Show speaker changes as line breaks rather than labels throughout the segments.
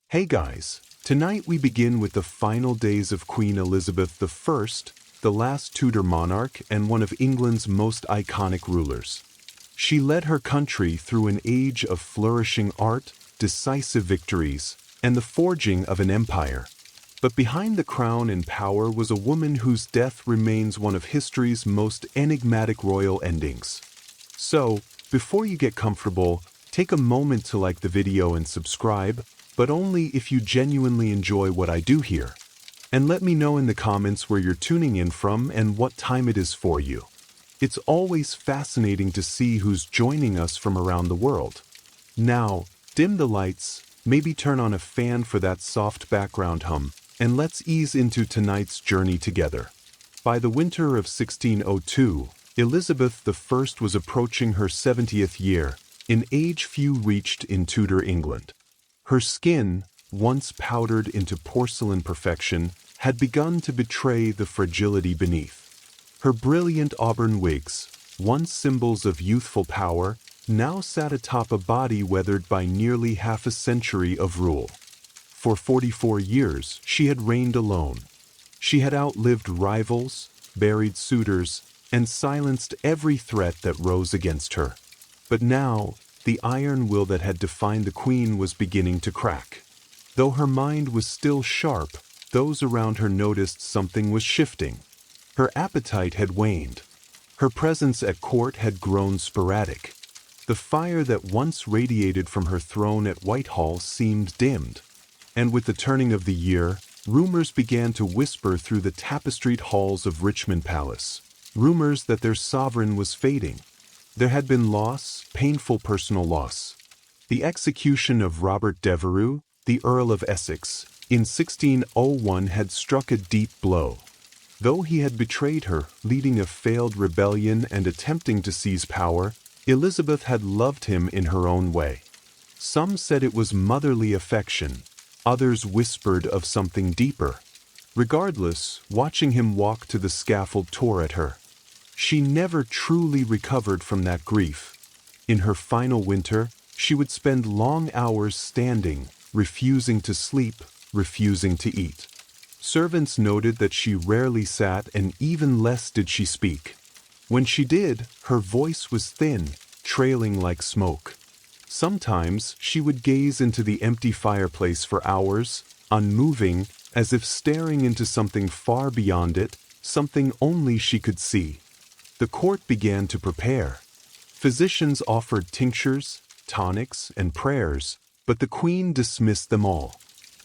Hey guys, tonight we begin with the final days of Queen Elizabeth I, the last Tudor monarch and one of England's most iconic rulers. She led her country through an age of flourishing art, decisive victories, and the forging of an empire. But behind the crown and power was a woman whose death remains one of history's most enigmatic royal endings. So, before you get comfortable, take a moment to like the video and subscribe, but only if you genuinely enjoy what I do here. And let me know in the comments where you're tuning in from and what time it is for you. It's always fascinating to see who's joining us from around the world. Now, dim the lights, maybe turn on a fan for that soft background hum, and let's ease into tonight's journey together. By the winter of 1602, Elizabeth I was approaching her 70th year, an age few reached in Tudor England. Her skin, once powdered into porcelain perfection, had begun to betray the fragility beneath. Her brilliant auburn wigs, once symbols of youthful power, now sat atop a body weathered by nearly half a century of rule. For 44 years, she had reigned alone. She had outlived rivals, buried suitors, and silenced every threat that rose against her. But now, the iron will that had defined the queen was beginning to crack. Though her mind was still sharp, those around her noticed something was shifting. Her appetite had waned. Her presence at court had grown sporadic. The fire that once radiated from her throne at Whitehall seemed dimmed. And with the turning of the year, rumors began to whisper through the tapestried halls of Richmond Palace. Rumors that their sovereign was fading. There had been loss, painful personal loss. The execution of Robert Devereux, the Earl of Essex, in 1601 had struck a deep blow. Though he had betrayed her, leading a failed rebellion and attempting to seize power, Elizabeth had loved him in her own way. Some said it was motherly affection, others whispered of something deeper. Regardless, watching him walk to the scaffold tore at her. She never truly recovered from that grief. In her final winter, she would spend long hours standing, refusing to sleep, refusing to eat. Servants noted that she rarely sat and even less did she speak. When she did, her voice was thin, trailing like smoke. Sometimes she would gaze into the empty fireplace for hours, unmoving, as if staring into something far beyond it, something only she could see. The court began to prepare. Physicians offered tinctures, tonics, and prayers, but the queen dismissed them all.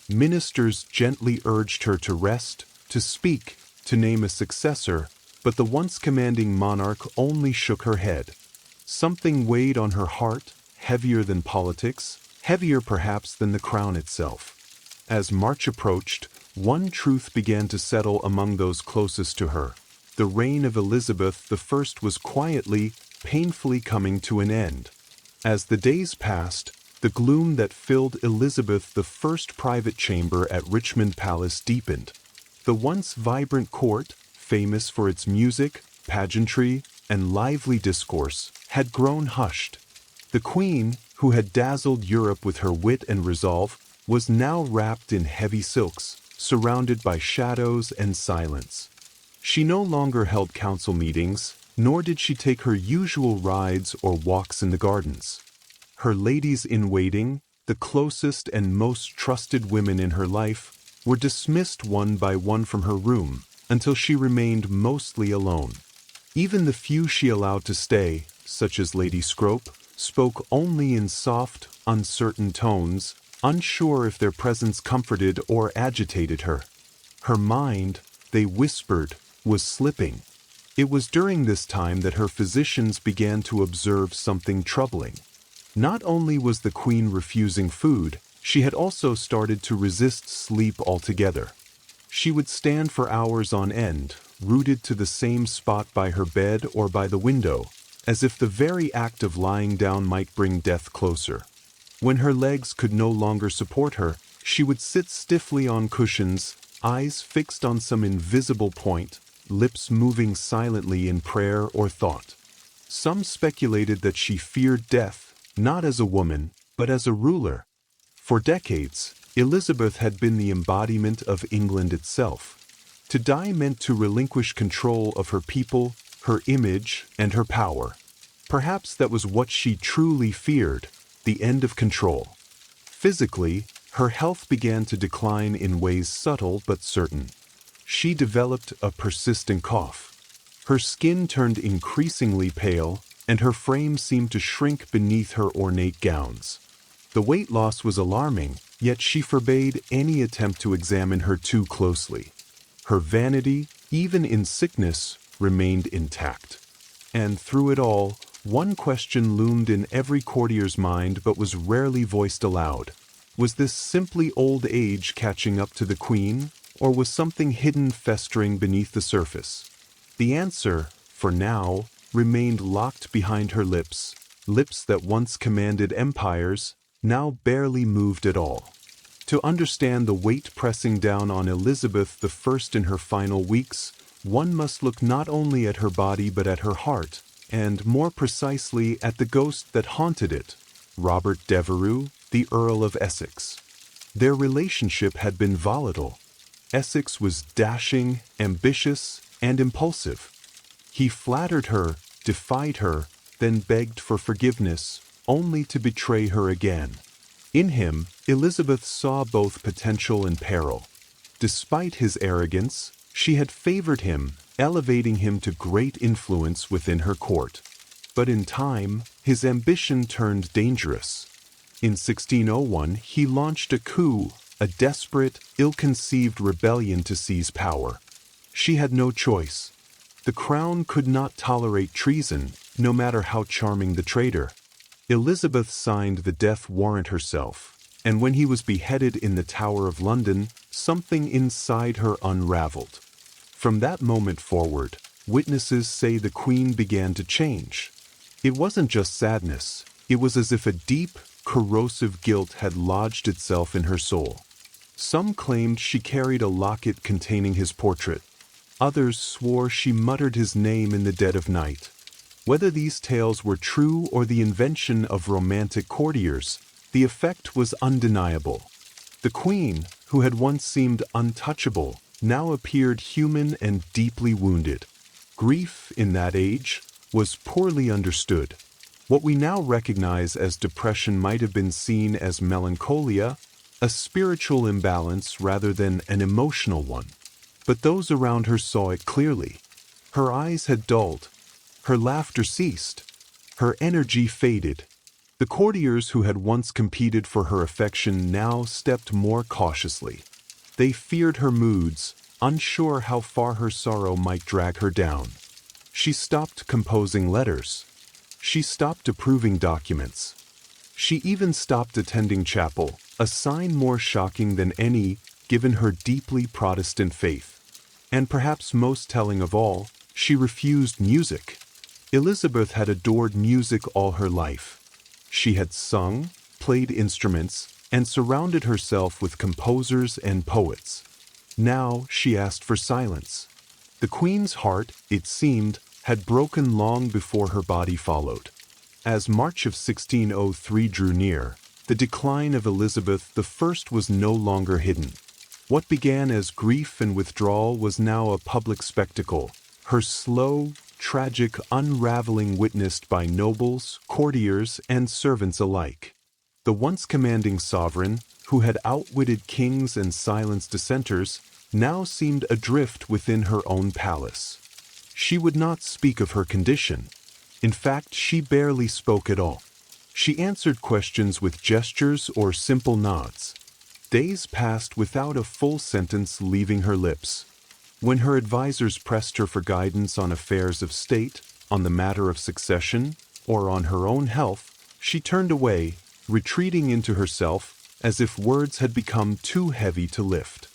Ministers gently urged her to rest, to speak, to name a successor, but the once commanding monarch only shook her head. Something weighed on her heart, heavier than politics, heavier perhaps than the crown itself. As March approached, one truth began to settle among those closest to her. The reign of Elizabeth I was quietly, painfully coming to an end. As the days passed, the gloom that filled Elizabeth I's private chamber at Richmond Palace deepened. The once vibrant court, famous for its music, pageantry, and lively discourse, had grown hushed. The queen, who had dazzled Europe with her wit and resolve, was now wrapped in heavy silks, surrounded by shadows and silence. She no longer held council meetings, nor did she take her usual rides or walks in the gardens. Her ladies-in-waiting, the closest and most trusted women in her life, were dismissed one by one from her room, until she remained mostly alone. Even the few she allowed to stay, such as Lady Scrope, spoke only in soft, uncertain tones, unsure if their presence comforted or agitated her. Her mind, they whispered, was slipping. It was during this time that her physicians began to observe something troubling. Not only was the queen refusing food, she had also started to resist sleep altogether. She would stand for hours on end, rooted to the same spot by her bed or by the window, as if the very act of lying down might bring death closer. When her legs could no longer support her, she would sit stiffly on cushions, eyes fixed on some invisible point, lips moving silently in prayer or thought. Some speculated that she feared death, not as a woman, but as a ruler. For decades, Elizabeth had been the embodiment of England itself. To die meant to relinquish control of her people, her image, and her power. Perhaps that was what she truly feared, the end of control. Physically, her health began to decline in ways subtle but certain. She developed a persistent cough. Her skin turned increasingly pale, and her frame seemed to shrink beneath her ornate gowns. The weight loss was alarming, yet she forbade any attempt to examine her too closely. Her vanity, even in sickness, remained intact. And through it all, one question loomed in every courtier's mind but was rarely voiced aloud. Was this simply old age catching up to the queen, or was something hidden festering beneath the surface? The answer, for now, remained locked behind her lips, lips that once commanded empires, now barely moved at all. To understand the weight pressing down on Elizabeth I in her final weeks, one must look not only at her body but at her heart, and more precisely at the ghost that haunted it, Robert Devereux, the Earl of Essex. Their relationship had been volatile. Essex was dashing, ambitious, and impulsive. He flattered her, defied her, then begged for forgiveness, only to betray her again. In him, Elizabeth saw both potential and peril. Despite his arrogance, she had favored him, elevating him to great influence within her court. But in time, his ambition turned dangerous. In 1601, he launched a coup, a desperate, ill-conceived rebellion to seize power. She had no choice. The crown could not tolerate treason, no matter how charming the traitor. Elizabeth signed the death warrant herself, and when he was beheaded in the Tower of London, something inside her unraveled. From that moment forward, witnesses say the Queen began to change. It wasn't just sadness, it was as if a deep, corrosive guilt had lodged itself in her soul. Some claimed she carried a locket containing his portrait. Others swore she muttered his name in the dead of night. Whether these tales were true or the invention of romantic courtiers, the effect was undeniable. The Queen, who had once seemed untouchable, now appeared human and deeply wounded. Grief, in that age, was poorly understood. What we now recognize as depression might have been seen as melancholia, a spiritual imbalance rather than an emotional one. But those around her saw it clearly. Her eyes had dulled. Her laughter ceased. Her energy faded. The courtiers who had once competed for her affection now stepped more cautiously. They feared her moods, unsure how far her sorrow might drag her down. She stopped composing letters. She stopped approving documents. She even stopped attending chapel, a sign more shocking than any, given her deeply Protestant faith. And perhaps most telling of all, she refused music. Elizabeth had adored music all her life. She had sung, played instruments, and surrounded herself with composers and poets. Now she asked for silence. The Queen's heart, it seemed, had broken long before her body followed. As March of 1603 drew near, the decline of Elizabeth I was no longer hidden. What began as grief and withdrawal was now a public spectacle, her slow, tragic unraveling witnessed by nobles, courtiers, and servants alike. The once commanding sovereign, who had outwitted kings and silenced dissenters, now seemed adrift within her own palace. She would not speak of her condition. In fact, she barely spoke at all. She answered questions with gestures or simple nods. Days passed without a full sentence leaving her lips. When her advisors pressed her for guidance on affairs of state, on the matter of succession, or on her own health, she turned away, retreating into herself, as if words had become too heavy to lift.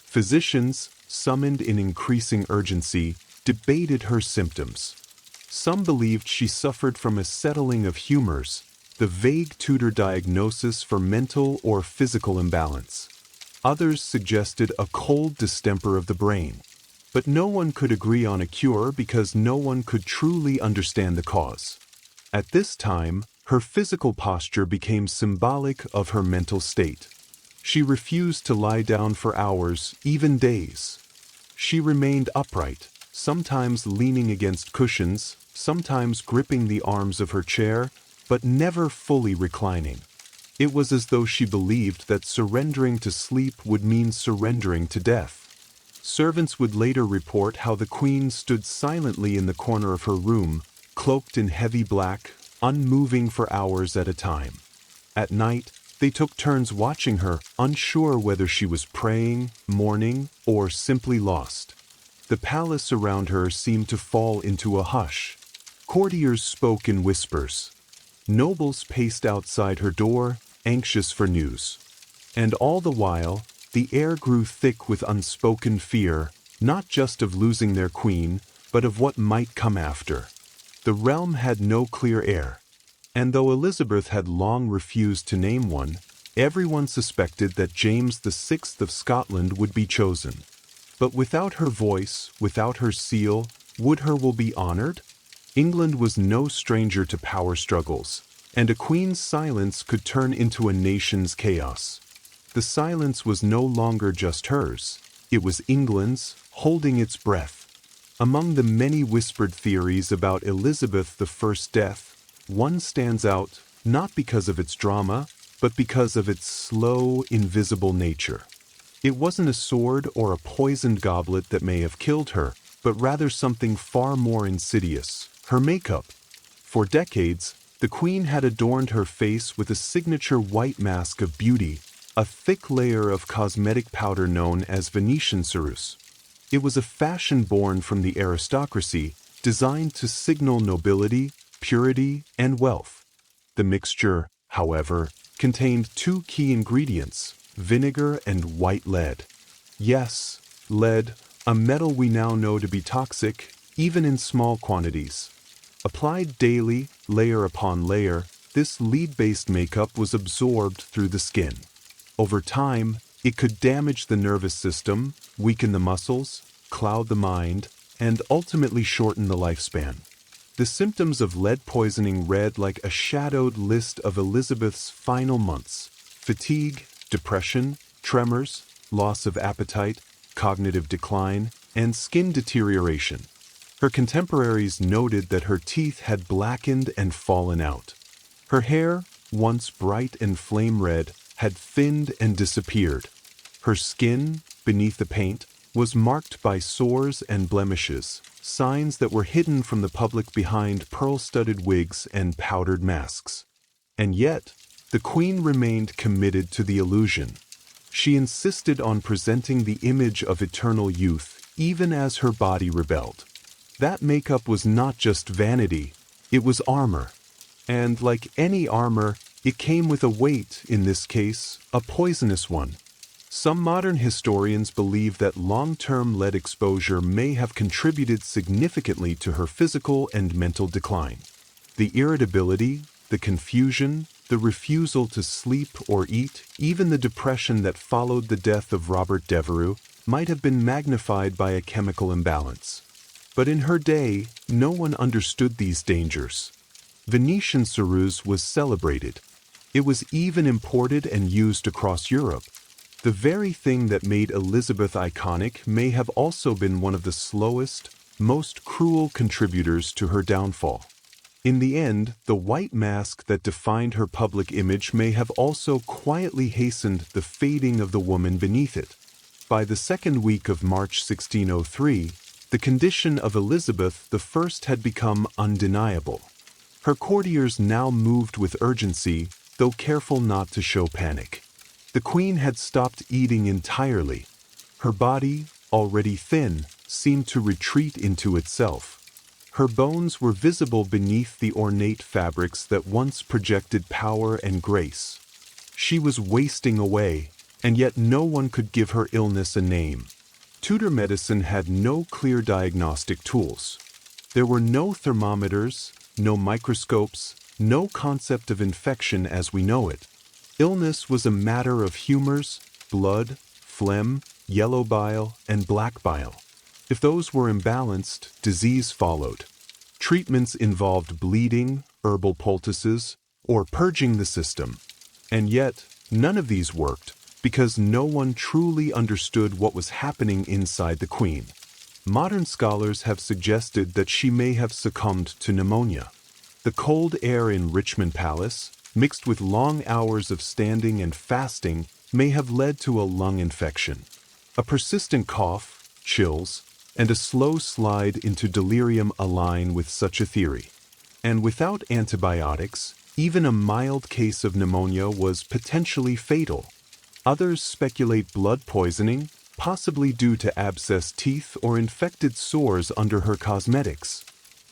Physicians, summoned in increasing urgency, debated her symptoms. Some believed she suffered from a settling of humors, the vague Tudor diagnosis for mental or physical imbalance. Others suggested a cold distemper of the brain. But no one could agree on a cure because no one could truly understand the cause. At this time, her physical posture became symbolic of her mental state. She refused to lie down for hours, even days. She remained upright, sometimes leaning against cushions, sometimes gripping the arms of her chair, but never fully reclining. It was as though she believed that surrendering to sleep would mean surrendering to death. Servants would later report how the queen stood silently in the corner of her room, cloaked in heavy black, unmoving for hours at a time. At night, they took turns watching her, unsure whether she was praying, mourning, or simply lost. The palace around her seemed to fall into a hush. Courtiers spoke in whispers. Nobles paced outside her door, anxious for news. And all the while, the air grew thick with unspoken fear, not just of losing their queen, but of what might come after. The realm had no clear heir. And though Elizabeth had long refused to name one, everyone suspected that James VI of Scotland would be chosen. But without her voice, without her seal, would her will be honored? England was no stranger to power struggles, and a queen's silence could turn into a nation's chaos. The silence was no longer just hers, it was England's, holding its breath. Among the many whispered theories about Elizabeth I's death, one stands out, not because of its drama, but because of its slow, invisible nature. It wasn't a sword or a poisoned goblet that may have killed her, but rather something far more insidious, her makeup. For decades, the queen had adorned her face with a signature white mask of beauty, a thick layer of cosmetic powder known as Venetian ceruse. It was a fashion born from the aristocracy, designed to signal nobility, purity, and wealth. The mixture, however, contained two key ingredients, vinegar and white lead. Yes, lead, a metal we now know to be toxic, even in small quantities. Applied daily, layer upon layer, this lead-based makeup was absorbed through the skin. Over time, it could damage the nervous system, weaken the muscles, cloud the mind, and ultimately shorten the lifespan. The symptoms of lead poisoning read like a shadowed list of Elizabeth's final months: fatigue, depression, tremors, loss of appetite, cognitive decline, and skin deterioration. Her contemporaries noted that her teeth had blackened and fallen out. Her hair, once bright and flame red, had thinned and disappeared. Her skin, beneath the paint, was marked by sores and blemishes, signs that were hidden from the public behind pearl-studded wigs and powdered masks. And yet, the queen remained committed to the illusion. She insisted on presenting the image of eternal youth, even as her body rebelled. That makeup was not just vanity, it was armor. And like any armor, it came with a weight, in this case, a poisonous one. Some modern historians believe that long-term lead exposure may have contributed significantly to her physical and mental decline. The irritability, the confusion, the refusal to sleep or eat, even the depression that followed the death of Robert Devereux, might have been magnified by a chemical imbalance. But in her day, no one understood these dangers. Venetian ceruse was celebrated. It was even imported and used across Europe. The very thing that made Elizabeth iconic may have also been one of the slowest, most cruel contributors to her downfall. In the end, the white mask that defined her public image may have also quietly hastened the fading of the woman beneath it. By the second week of March 1603, the condition of Elizabeth I had become undeniable. Her courtiers now moved with urgency, though careful not to show panic. The queen had stopped eating entirely. Her body, already thin, seemed to retreat into itself. Her bones were visible beneath the ornate fabrics that once projected power and grace. She was wasting away, and yet no one could give her illness a name. Tudor medicine had no clear diagnostic tools. There were no thermometers, no microscopes, no concept of infection as we know it. Illness was a matter of humors, blood, phlegm, yellow bile, and black bile. If those were imbalanced, disease followed. Treatments involved bleeding, herbal poultices, or purging the system. And yet, none of these worked. because no one truly understood what was happening inside the Queen. Modern scholars have suggested that she may have succumbed to pneumonia. The cold air in Richmond Palace, mixed with long hours of standing and fasting, may have led to a lung infection. A persistent cough, chills, and a slow slide into delirium align with such a theory. And without antibiotics, even a mild case of pneumonia was potentially fatal. Others speculate blood poisoning, possibly due to abscessed teeth or infected sores under her cosmetics.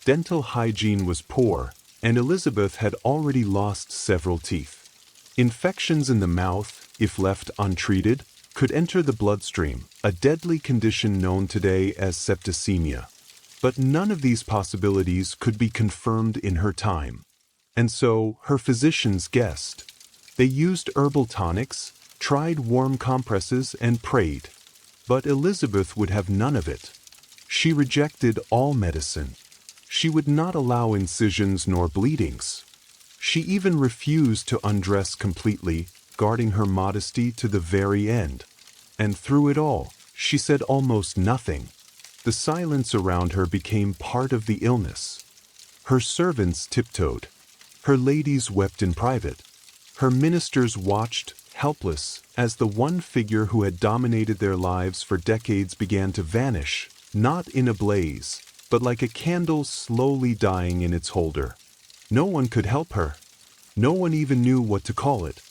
Dental hygiene was poor, and Elizabeth had already lost several teeth. Infections in the mouth, if left untreated, could enter the bloodstream, a deadly condition known today as septicemia. But none of these possibilities could be confirmed in her time. And so, her physicians guessed. They used herbal tonics, tried warm compresses, and prayed. But Elizabeth would have none of it. She rejected all medicine. She would not allow incisions nor bleedings. She even refused to undress completely, guarding her modesty to the very end. And through it all, she said almost nothing. The silence around her became part of the illness. Her servants tiptoed. Her ladies wept in private. Her ministers watched, helpless, as the one figure who had dominated their lives for decades began to vanish, not in a blaze, but like a candle slowly dying in its holder. No one could help her. No one even knew what to call it.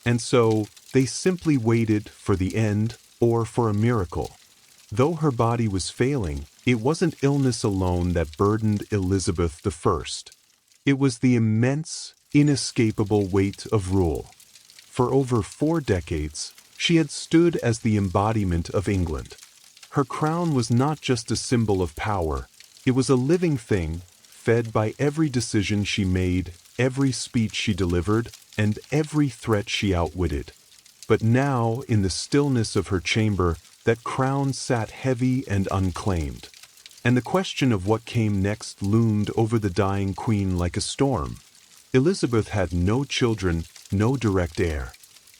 And so, they simply waited for the end or for a miracle. Though her body was failing, it wasn't illness alone that burdened Elizabeth I. It was the immense, inescapable weight of rule. For over 4 decades, she had stood as the embodiment of England. Her crown was not just a symbol of power, it was a living thing, fed by every decision she made, every speech she delivered, and every threat she outwitted. But now, in the stillness of her chamber, that crown sat heavy and unclaimed. And the question of what came next loomed over the dying queen like a storm. Elizabeth had no children, no direct heir.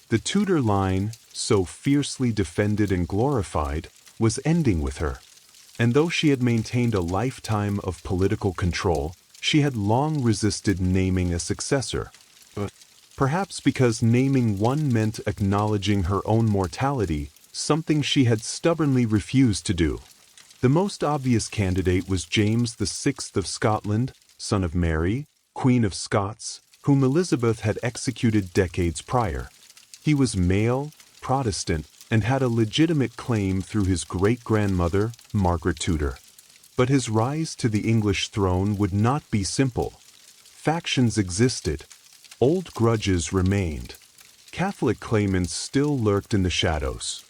The Tudor line, so fiercely defended and glorified, was ending with her. And though she had maintained a lifetime of political control, she had long resisted naming a successor. Perhaps because naming one meant acknowledging her own mortality, something she had stubbornly refused to do. The most obvious candidate was James VI of Scotland, son of Mary, Queen of Scots, whom Elizabeth had executed decades prior. He was male, Protestant, and had a legitimate claim through his great-grandmother, Margaret Tudor. But his rise to the English throne would not be simple. Factions existed. Old grudges remained. Catholic claimants still lurked in the shadows.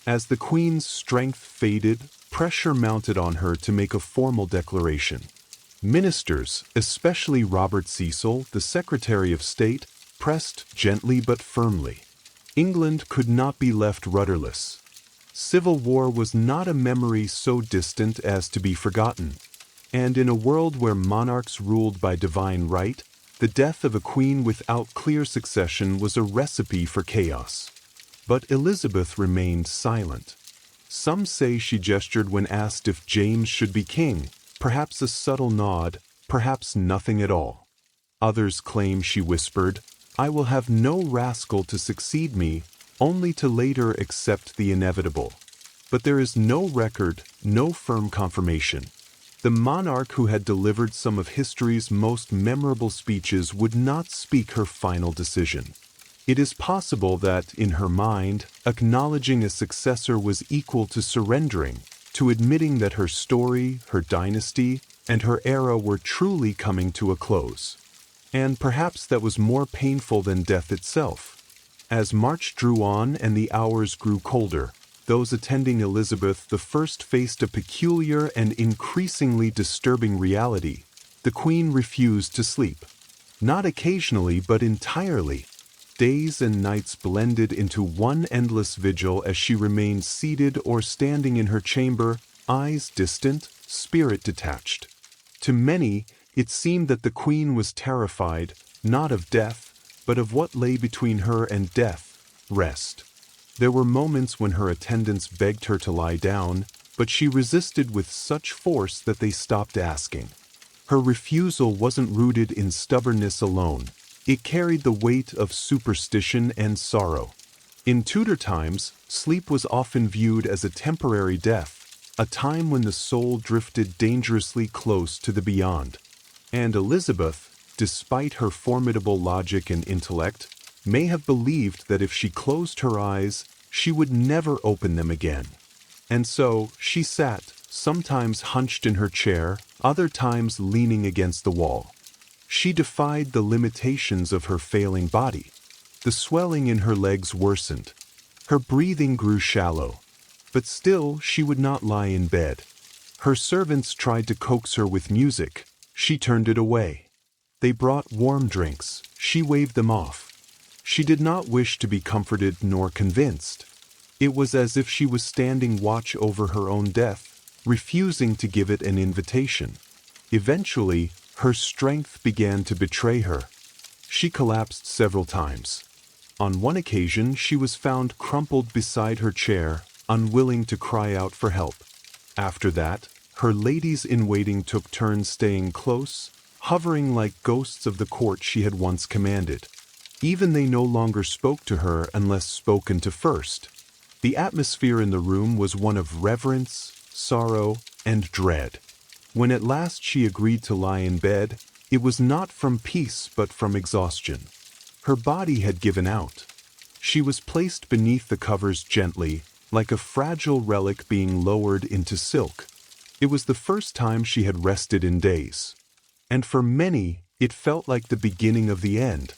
As the Queen's strength faded, pressure mounted on her to make a formal declaration. Ministers, especially Robert Cecil, the Secretary of State, pressed gently but firmly. England could not be left rudderless. Civil war was not a memory so distant as to be forgotten. And in a world where monarchs ruled by divine right, the death of a queen without clear succession was a recipe for chaos. But Elizabeth remained silent. Some say she gestured when asked if James should be king, perhaps a subtle nod, perhaps nothing at all. Others claim she whispered, "I will have no rascal to succeed me, only to later accept the inevitable." But there is no record, no firm confirmation. The monarch who had delivered some of history's most memorable speeches would not speak her final decision. It is possible that, in her mind, acknowledging a successor was equal to surrendering, to admitting that her story, her dynasty, and her era were truly coming to a close. And perhaps that was more painful than death itself. As March drew on and the hours grew colder, those attending Elizabeth I faced a peculiar and increasingly disturbing reality. The Queen refused to sleep. Not occasionally, but entirely. Days and nights blended into one endless vigil as she remained seated or standing in her chamber, eyes distant, spirit detached. To many, it seemed that the Queen was terrified, not of death, but of what lay between her and death, rest. There were moments when her attendants begged her to lie down, but she resisted with such force that they stopped asking. Her refusal wasn't rooted in stubbornness alone. It carried the weight of superstition and sorrow. In Tudor times, sleep was often viewed as a temporary death, a time when the soul drifted dangerously close to the beyond. And Elizabeth, despite her formidable logic and intellect, may have believed that if she closed her eyes, she would never open them again. And so, she sat, sometimes hunched in her chair, other times leaning against the wall. She defied the limitations of her failing body. The swelling in her legs worsened. Her breathing grew shallow. But still, she would not lie in bed. Her servants tried to coax her with music. She turned it away. They brought warm drinks. She waved them off. She did not wish to be comforted nor convinced. It was as if she was standing watch over her own death, refusing to give it an invitation. Eventually, her strength began to betray her. She collapsed several times. On one occasion, she was found crumpled beside her chair, unwilling to cry out for help. After that, her ladies-in-waiting took turns staying close, hovering like ghosts of the court she had once commanded. Even they no longer spoke to her unless spoken to first. The atmosphere in the room was one of reverence, sorrow, and dread. When at last she agreed to lie in bed, it was not from peace but from exhaustion. Her body had given out. She was placed beneath the covers gently, like a fragile relic being lowered into silk. It was the first time she had rested in days. And for many, it felt like the beginning of the end.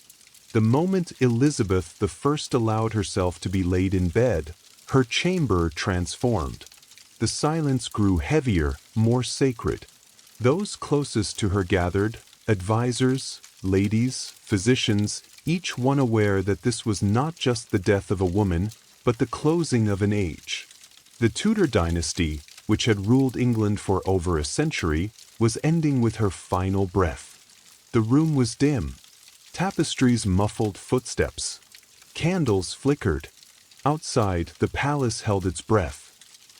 The moment Elizabeth I allowed herself to be laid in bed, her chamber transformed. The silence grew heavier, more sacred. Those closest to her gathered, advisors, ladies, physicians, each one aware that this was not just the death of a woman, but the closing of an age. The Tudor dynasty, which had ruled England for over a century, was ending with her final breath. The room was dim. Tapestries muffled footsteps. Candles flickered. Outside, the palace held its breath.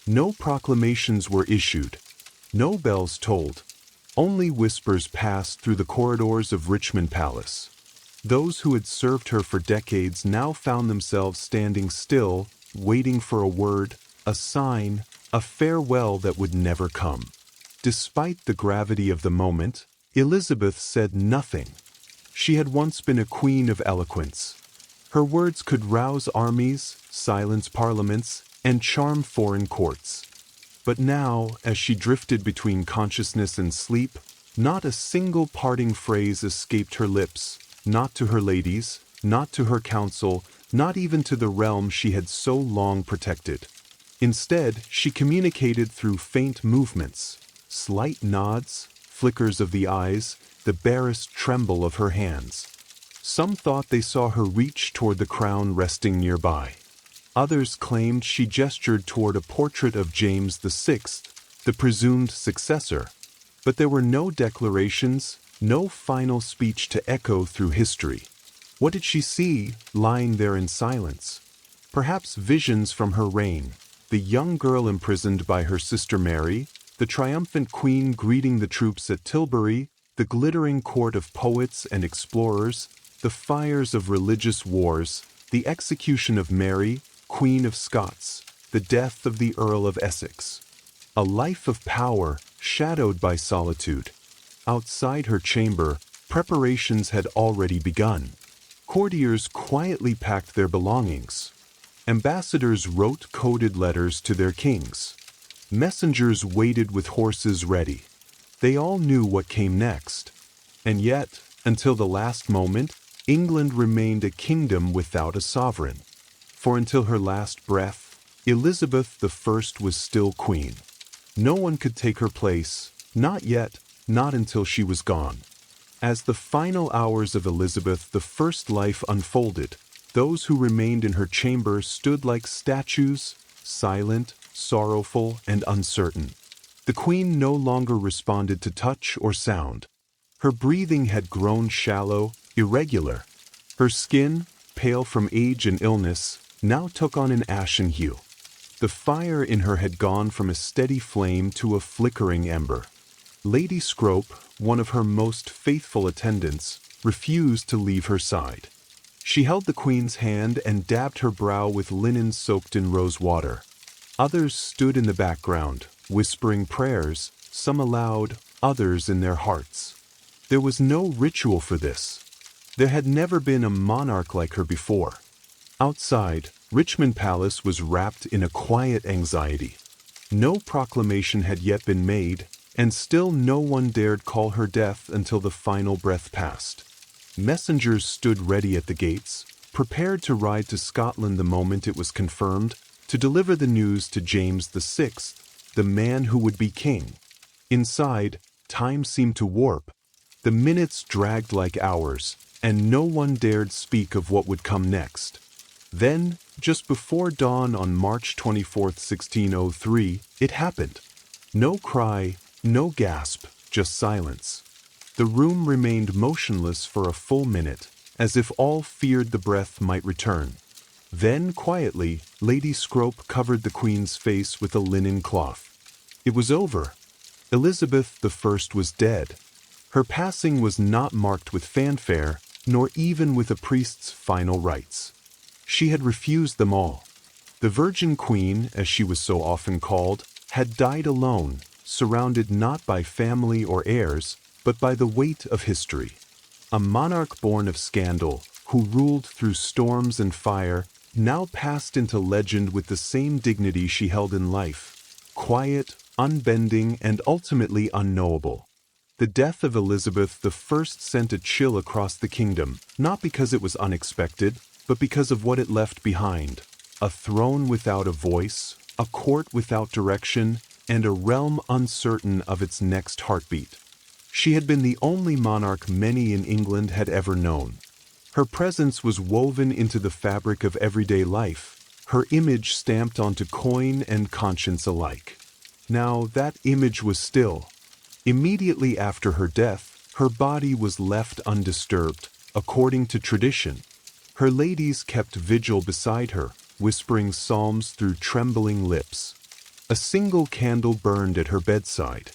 No proclamations were issued. No bells tolled. Only whispers passed through the corridors of Richmond Palace. Those who had served her for decades now found themselves standing still, waiting for a word, a sign, a farewell that would never come. Despite the gravity of the moment, Elizabeth said nothing. She had once been a queen of eloquence. Her words could rouse armies, silence parliaments, and charm foreign courts. But now, as she drifted between consciousness and sleep, not a single parting phrase escaped her lips, not to her ladies, not to her council, not even to the realm she had so long protected. Instead, she communicated through faint movements, slight nods, flickers of the eyes, the barest tremble of her hands. Some thought they saw her reach toward the crown resting nearby. Others claimed she gestured toward a portrait of James VI, the presumed successor. But there were no declarations, no final speech to echo through history. What did she see, lying there in silence? Perhaps visions from her reign, the young girl imprisoned by her sister Mary, the triumphant queen greeting the troops at Tilbury, the glittering court of poets and explorers, the fires of religious wars, the execution of Mary, Queen of Scots, the death of the Earl of Essex. A life of power, shadowed by solitude. Outside her chamber, preparations had already begun. Courtiers quietly packed their belongings. Ambassadors wrote coded letters to their kings. Messengers waited with horses ready. They all knew what came next. And yet, until the last moment, England remained a kingdom without a sovereign. For until her last breath, Elizabeth I was still queen. No one could take her place, not yet, not until she was gone. As the final hours of Elizabeth I's life unfolded, those who remained in her chamber stood like statues, silent, sorrowful, and uncertain. The queen no longer responded to touch or sound. Her breathing had grown shallow, irregular. Her skin, pale from age and illness, now took on an ashen hue. The fire in her had gone from a steady flame to a flickering ember. Lady Scrope, one of her most faithful attendants, refused to leave her side. She held the queen's hand and dabbed her brow with linen soaked in rose water. Others stood in the background, whispering prayers, some aloud, others in their hearts. There was no ritual for this. There had never been a monarch like her before. Outside, Richmond Palace was wrapped in a quiet anxiety. No proclamation had yet been made, and still no one dared call her death until the final breath passed. Messengers stood ready at the gates, prepared to ride to Scotland the moment it was confirmed, to deliver the news to James VI, the man who would be king. Inside, time seemed to warp. The minutes dragged like hours, and no one dared speak of what would come next. Then, just before dawn on March 24, 1603, it happened. No cry, no gasp, just silence. The room remained motionless for a full minute, as if all feared the breath might return. Then, quietly, Lady Scrope covered the Queen's face with a linen cloth. It was over. Elizabeth I was dead. Her passing was not marked with fanfare, nor even with a priest's final rites. She had refused them all. The Virgin Queen, as she was so often called, had died alone, surrounded not by family or heirs, but by the weight of history. A monarch born of scandal, who ruled through storms and fire, now passed into legend with the same dignity she held in life, quiet, unbending, and ultimately unknowable. The death of Elizabeth I sent a chill across the kingdom, not because it was unexpected, but because of what it left behind. A throne without a voice, a court without direction, and a realm uncertain of its next heartbeat. She had been the only monarch many in England had ever known. Her presence was woven into the fabric of everyday life, her image stamped onto coin and conscience alike. Now that image was still. Immediately after her death, her body was left undisturbed, according to tradition. Her ladies kept vigil beside her, whispering psalms through trembling lips. A single candle burned at her bedside.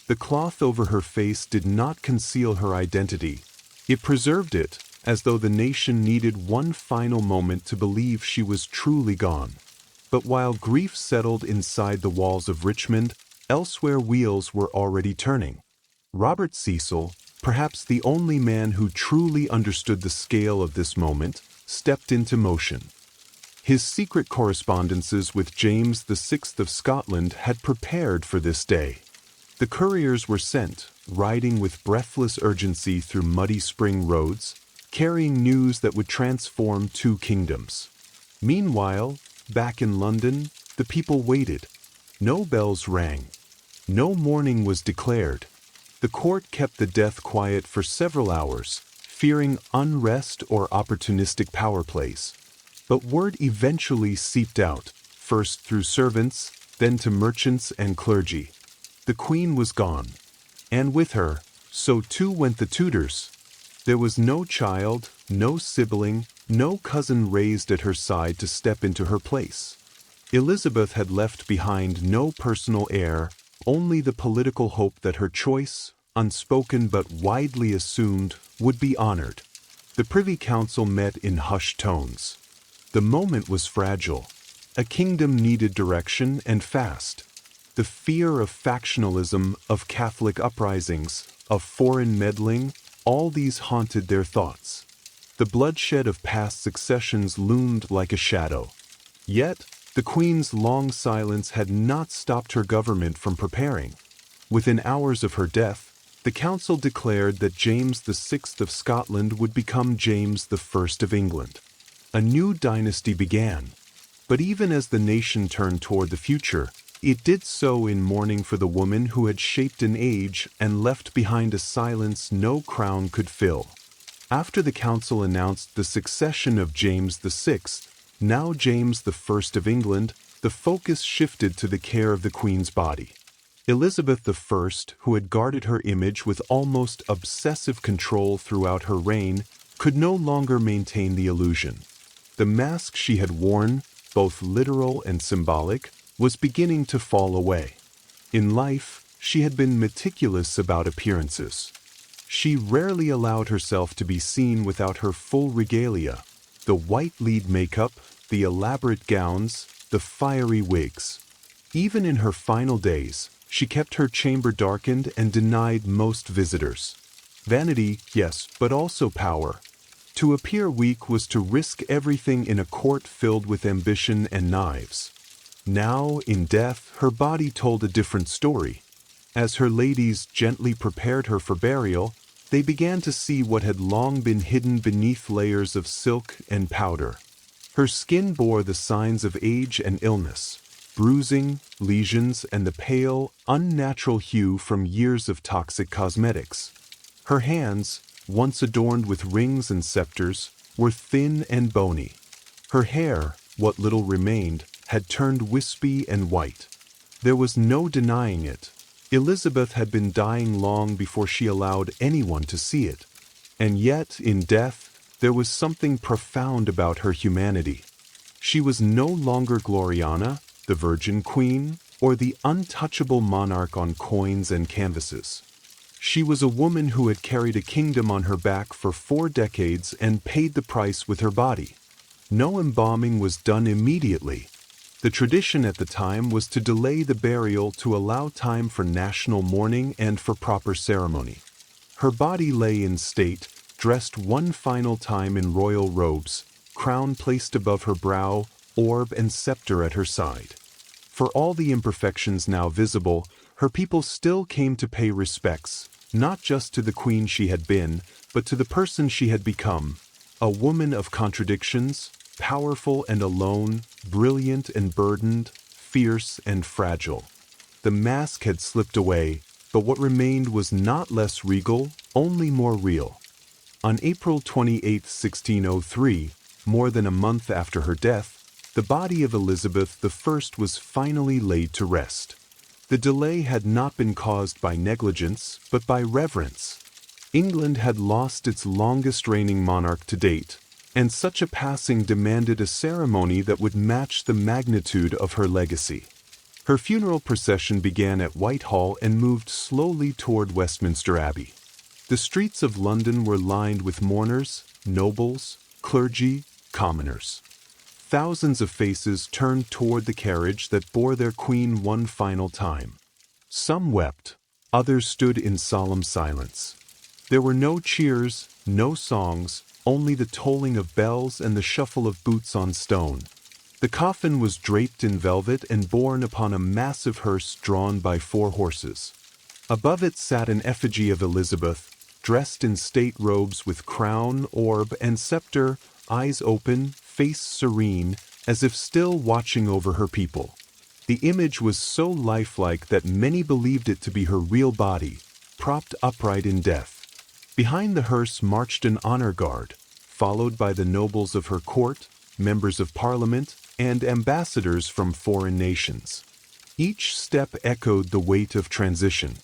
The cloth over her face did not conceal her identity. It preserved it, as though the nation needed one final moment to believe she was truly gone. But while grief settled inside the walls of Richmond, elsewhere wheels were already turning. Robert Cecil, perhaps the only man who truly understood the scale of this moment, stepped into motion. His secret correspondences with James VI of Scotland had prepared for this day. The couriers were sent, riding with breathless urgency through muddy spring roads, carrying news that would transform two kingdoms. Meanwhile, back in London, the people waited. No bells rang. No mourning was declared. The court kept the death quiet for several hours, fearing unrest or opportunistic power plays. But word eventually seeped out, first through servants, then to merchants and clergy. The Queen was gone. And with her, so too went the Tudors. There was no child, no sibling, no cousin raised at her side to step into her place. Elizabeth had left behind no personal heir, only the political hope that her choice, unspoken but widely assumed, would be honored. The Privy Council met in hushed tones. The moment was fragile. A kingdom needed direction and fast. The fear of factionalism, of Catholic uprisings, of foreign meddling, all these haunted their thoughts. The bloodshed of past successions loomed like a shadow. Yet, the Queen's long silence had not stopped her government from preparing. Within hours of her death, the council declared that James VI of Scotland would become James I of England. A new dynasty began. But even as the nation turned toward the future, it did so in mourning for the woman who had shaped an age and left behind a silence no crown could fill. After the council announced the succession of James VI, now James I of England, the focus shifted to the care of the Queen's body. Elizabeth I, who had guarded her image with almost obsessive control throughout her reign, could no longer maintain the illusion. The mask she had worn, both literal and symbolic, was beginning to fall away. In life, she had been meticulous about appearances. She rarely allowed herself to be seen without her full regalia: the white lead makeup, the elaborate gowns, the fiery wigs. Even in her final days, she kept her chamber darkened and denied most visitors. Vanity, yes, but also power. To appear weak was to risk everything in a court filled with ambition and knives. Now, in death, her body told a different story. As her ladies gently prepared her for burial, they began to see what had long been hidden beneath layers of silk and powder. Her skin bore the signs of age and illness: bruising, lesions, and the pale, unnatural hue from years of toxic cosmetics. Her hands, once adorned with rings and scepters, were thin and bony. Her hair, what little remained, had turned wispy and white. There was no denying it. Elizabeth had been dying long before she allowed anyone to see it. And yet, in death, there was something profound about her humanity. She was no longer Gloriana, the Virgin Queen, or the untouchable monarch on coins and canvases. She was a woman who had carried a kingdom on her back for 4 decades and paid the price with her body. No embalming was done immediately. The tradition at the time was to delay the burial to allow time for national mourning and for proper ceremony. Her body lay in state, dressed one final time in royal robes, crown placed above her brow, orb and scepter at her side. For all the imperfections now visible, her people still came to pay respects, not just to the queen she had been, but to the person she had become: a woman of contradictions, powerful and alone, brilliant and burdened, fierce and fragile. The mask had slipped away, but what remained was not less regal, only more real. On April 28, 1603, more than a month after her death, the body of Elizabeth I was finally laid to rest. The delay had not been caused by negligence, but by reverence. England had lost its longest reigning monarch to date, and such a passing demanded a ceremony that would match the magnitude of her legacy. Her funeral procession began at Whitehall and moved slowly toward Westminster Abbey. The streets of London were lined with mourners, nobles, clergy, commoners. Thousands of faces turned toward the carriage that bore their queen one final time. Some wept, others stood in solemn silence. There were no cheers, no songs, only the tolling of bells and the shuffle of boots on stone. The coffin was draped in velvet and borne upon a massive hearse drawn by 4 horses. Above it sat an effigy of Elizabeth, dressed in state robes with crown, orb, and scepter, eyes open, face serene, as if still watching over her people. The image was so lifelike that many believed it to be her real body, propped upright in death. Behind the hearse marched an honor guard, followed by the nobles of her court, members of parliament, and ambassadors from foreign nations. Each step echoed the weight of transition.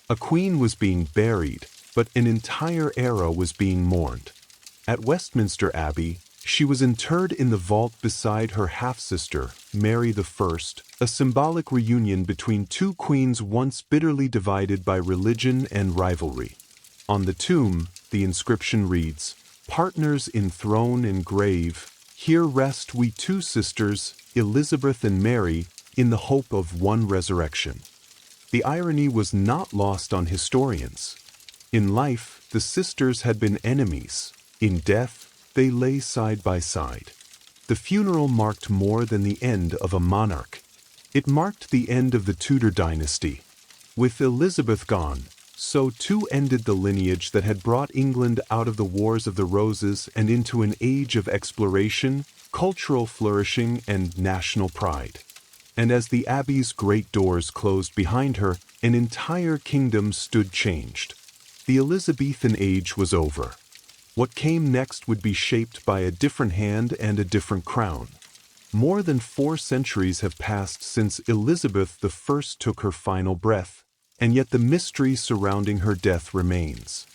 A queen was being buried, but an entire era was being mourned. At Westminster Abbey, she was interred in the vault beside her half-sister, Mary I, a symbolic reunion between 2 queens once bitterly divided by religion and rivalry. On the tomb, the inscription reads, "Partners in throne and grave, here rest we 2 sisters, Elizabeth and Mary, in the hope of one resurrection." The irony was not lost on historians. In life, the sisters had been enemies. In death, they lay side by side. The funeral marked more than the end of a monarch. It marked the end of the Tudor dynasty. With Elizabeth gone, so too ended the lineage that had brought England out of the Wars of the Roses and into an age of exploration, cultural flourishing, and national pride. And as the Abbey's great doors closed behind her, an entire kingdom stood changed. The Elizabethan age was over. What came next would be shaped by a different hand and a different crown. More than 4 centuries have passed since Elizabeth I took her final breath, and yet the mystery surrounding her death remains.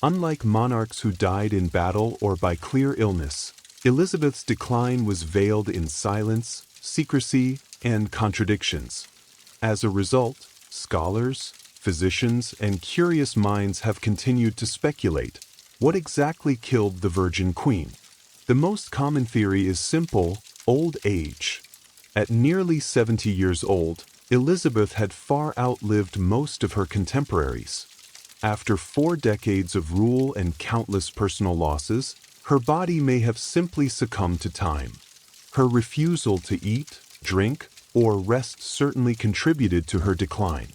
Unlike monarchs who died in battle or by clear illness, Elizabeth's decline was veiled in silence, secrecy, and contradictions. As a result, scholars, physicians, and curious minds have continued to speculate. What exactly killed the Virgin Queen? The most common theory is simple: old age. At nearly 70 years old, Elizabeth had far outlived most of her contemporaries. After 4 decades of rule and countless personal losses, her body may have simply succumbed to time. Her refusal to eat, drink, or rest certainly contributed to her decline.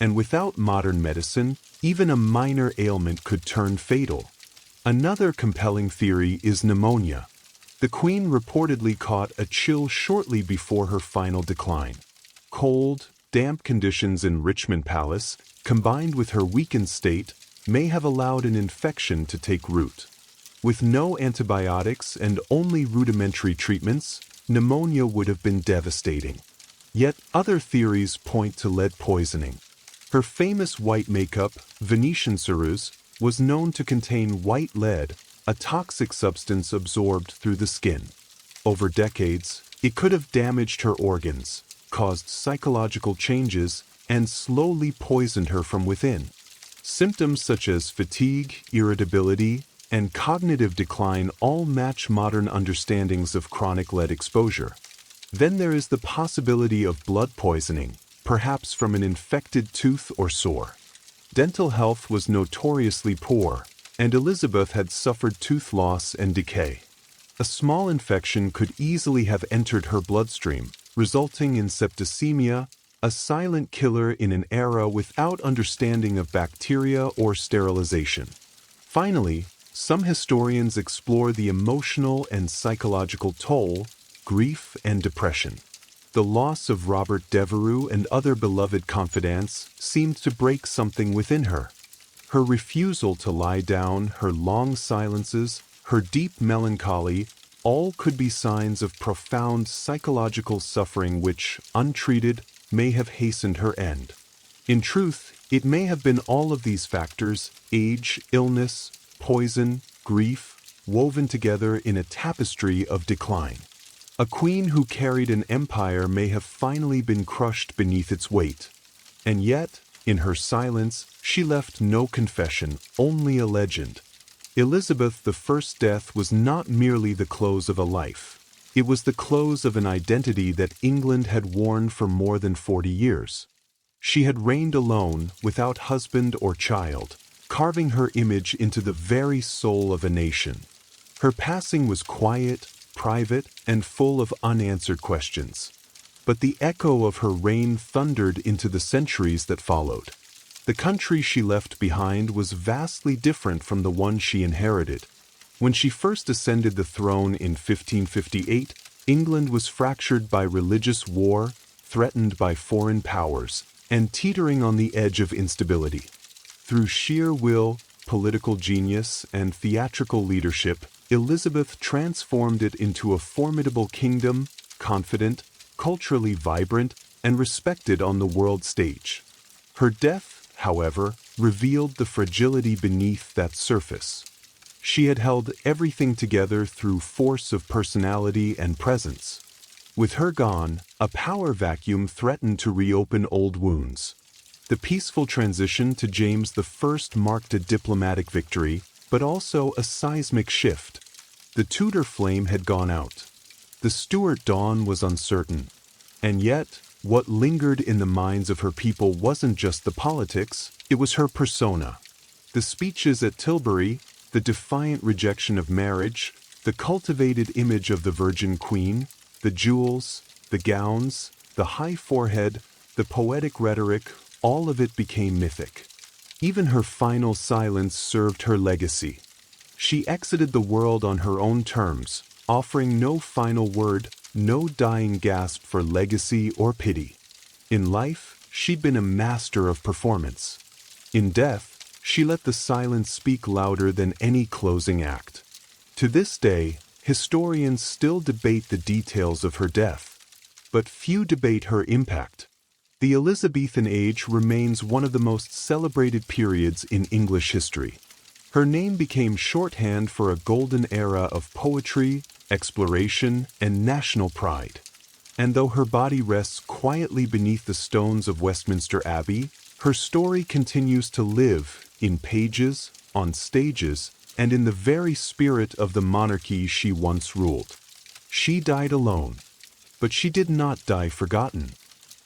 And without modern medicine, even a minor ailment could turn fatal. Another compelling theory is pneumonia. The Queen reportedly caught a chill shortly before her final decline. Cold, damp conditions in Richmond Palace, combined with her weakened state, may have allowed an infection to take root. With no antibiotics and only rudimentary treatments, pneumonia would have been devastating. Yet other theories point to lead poisoning. Her famous white makeup, Venetian ceruse, was known to contain white lead, a toxic substance absorbed through the skin. Over decades, it could have damaged her organs, caused psychological changes, and slowly poisoned her from within. Symptoms such as fatigue, irritability, and cognitive decline all match modern understandings of chronic lead exposure. Then there is the possibility of blood poisoning, perhaps from an infected tooth or sore. Dental health was notoriously poor, and Elizabeth had suffered tooth loss and decay. A small infection could easily have entered her bloodstream, resulting in septicemia, a silent killer in an era without understanding of bacteria or sterilization. Finally, some historians explore the emotional and psychological toll, grief and depression. The loss of Robert Devereux and other beloved confidants seemed to break something within her. Her refusal to lie down, her long silences, her deep melancholy, all could be signs of profound psychological suffering which, untreated, may have hastened her end. In truth, it may have been all of these factors, age, illness, poison, grief, woven together in a tapestry of decline. A queen who carried an empire may have finally been crushed beneath its weight. And yet, in her silence, she left no confession, only a legend. Elizabeth I's death was not merely the close of a life. It was the close of an identity that England had worn for more than 40 years. She had reigned alone, without husband or child, carving her image into the very soul of a nation. Her passing was quiet, private, and full of unanswered questions. But the echo of her reign thundered into the centuries that followed. The country she left behind was vastly different from the one she inherited. When she first ascended the throne in 1558, England was fractured by religious war, threatened by foreign powers, and teetering on the edge of instability. Through sheer will, political genius, and theatrical leadership, Elizabeth transformed it into a formidable kingdom, confident, culturally vibrant, and respected on the world stage. Her death, however, revealed the fragility beneath that surface. She had held everything together through force of personality and presence. With her gone, a power vacuum threatened to reopen old wounds. The peaceful transition to James I marked a diplomatic victory, but also a seismic shift. The Tudor flame had gone out. The Stuart dawn was uncertain. And yet, what lingered in the minds of her people wasn't just the politics, it was her persona. The speeches at Tilbury, the defiant rejection of marriage, the cultivated image of the Virgin Queen, the jewels, the gowns, the high forehead, the poetic rhetoric, all of it became mythic. Even her final silence served her legacy. She exited the world on her own terms, offering no final word, no dying gasp for legacy or pity. In life, she'd been a master of performance. In death, she let the silence speak louder than any closing act. To this day, historians still debate the details of her death, but few debate her impact. The Elizabethan age remains one of the most celebrated periods in English history. Her name became shorthand for a golden era of poetry, exploration, and national pride. And though her body rests quietly beneath the stones of Westminster Abbey, her story continues to live in pages, on stages, and in the very spirit of the monarchy she once ruled. She died alone, but she did not die forgotten.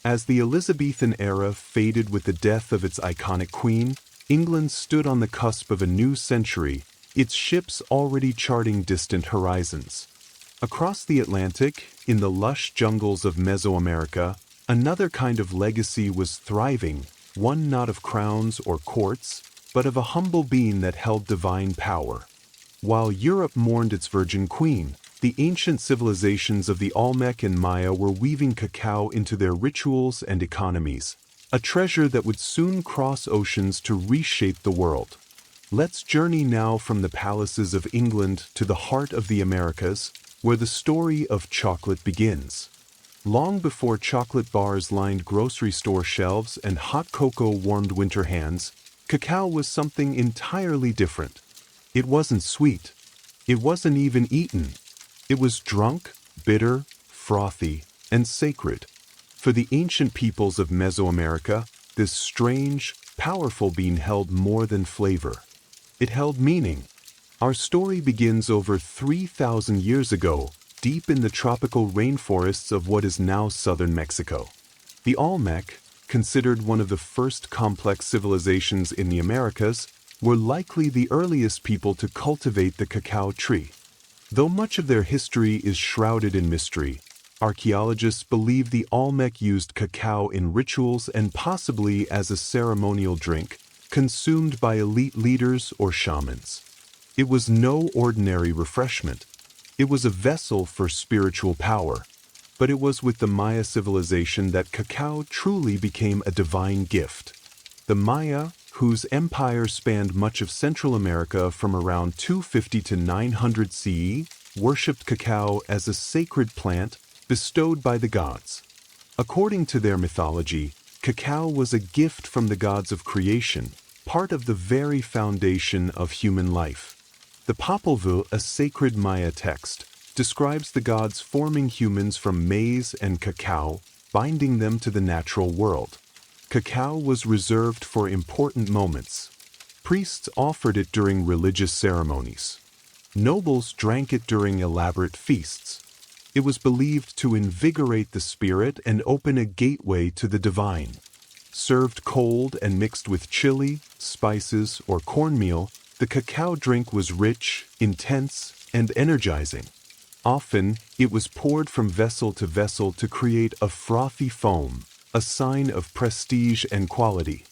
As the Elizabethan era faded with the death of its iconic queen, England stood on the cusp of a new century, its ships already charting distant horizons. Across the Atlantic, in the lush jungles of Mesoamerica, another kind of legacy was thriving, one not of crowns or courts, but of a humble being that held divine power. While Europe mourned its virgin queen, the ancient civilizations of the Olmec and Maya were weaving cacao into their rituals and economies, a treasure that would soon cross oceans to reshape the world. Let's journey now from the palaces of England to the heart of the Americas, where the story of chocolate begins. Long before chocolate bars lined grocery store shelves and hot cocoa warmed winter hands, cacao was something entirely different. It wasn't sweet. It wasn't even eaten. It was drunk, bitter, frothy, and sacred. For the ancient peoples of Mesoamerica, this strange, powerful bean held more than flavor. It held meaning. Our story begins over 3,000 years ago, deep in the tropical rainforests of what is now southern Mexico. The Olmec, considered one of the first complex civilizations in the Americas, were likely the earliest people to cultivate the cacao tree. Though much of their history is shrouded in mystery, archaeologists believe the Olmec used cacao in rituals and possibly as a ceremonial drink, consumed by elite leaders or shamans. It was no ordinary refreshment. It was a vessel for spiritual power. But it was with the Maya civilization that cacao truly became a divine gift. The Maya, whose empire spanned much of Central America from around 250 to 900 CE, worshipped cacao as a sacred plant bestowed by the gods. According to their mythology, cacao was a gift from the gods of creation, part of the very foundation of human life. The Popol Vuh, a sacred Maya text, describes the gods forming humans from maize and cacao, binding them to the natural world. Cacao was reserved for important moments. Priests offered it during religious ceremonies. Nobles drank it during elaborate feasts. It was believed to invigorate the spirit and open a gateway to the divine. Served cold and mixed with chili, spices, or cornmeal, the cacao drink was rich, intense, and energizing. Often, it was poured from vessel to vessel to create a frothy foam, a sign of prestige and quality.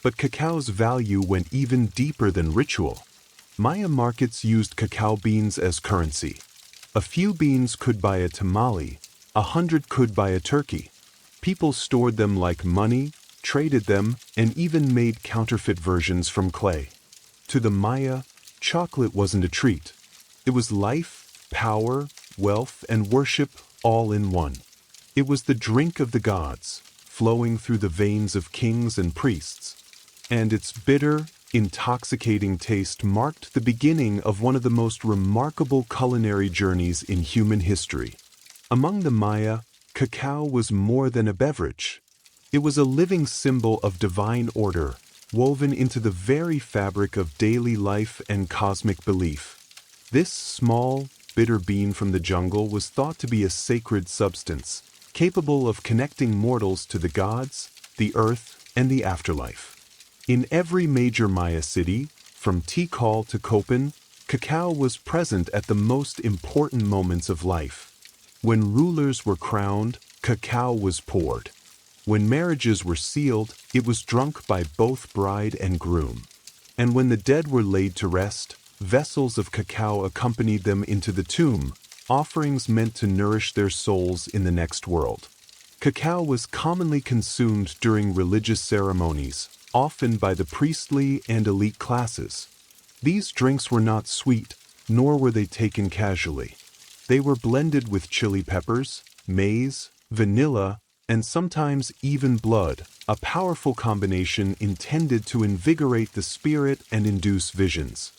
But cacao's value went even deeper than ritual. Maya markets used cacao beans as currency. A few beans could buy a tamale, 100 could buy a turkey. People stored them like money, traded them, and even made counterfeit versions from clay. To the Maya, chocolate wasn't a treat. It was life, power, wealth, and worship all in one. It was the drink of the gods, flowing through the veins of kings and priests. And its bitter, intoxicating taste marked the beginning of one of the most remarkable culinary journeys in human history. Among the Maya, cacao was more than a beverage. It was a living symbol of divine order, woven into the very fabric of daily life and cosmic belief. This small, bitter bean from the jungle was thought to be a sacred substance, capable of connecting mortals to the gods, the earth, and the afterlife. In every major Maya city, from Tikal to Copan, cacao was present at the most important moments of life. When rulers were crowned, cacao was poured. When marriages were sealed, it was drunk by both bride and groom. And when the dead were laid to rest, vessels of cacao accompanied them into the tomb, offerings meant to nourish their souls in the next world. Cacao was commonly consumed during religious ceremonies, often by the priestly and elite classes. These drinks were not sweet, nor were they taken casually. They were blended with chili peppers, maize, vanilla, and sometimes even blood, a powerful combination intended to invigorate the spirit and induce visions.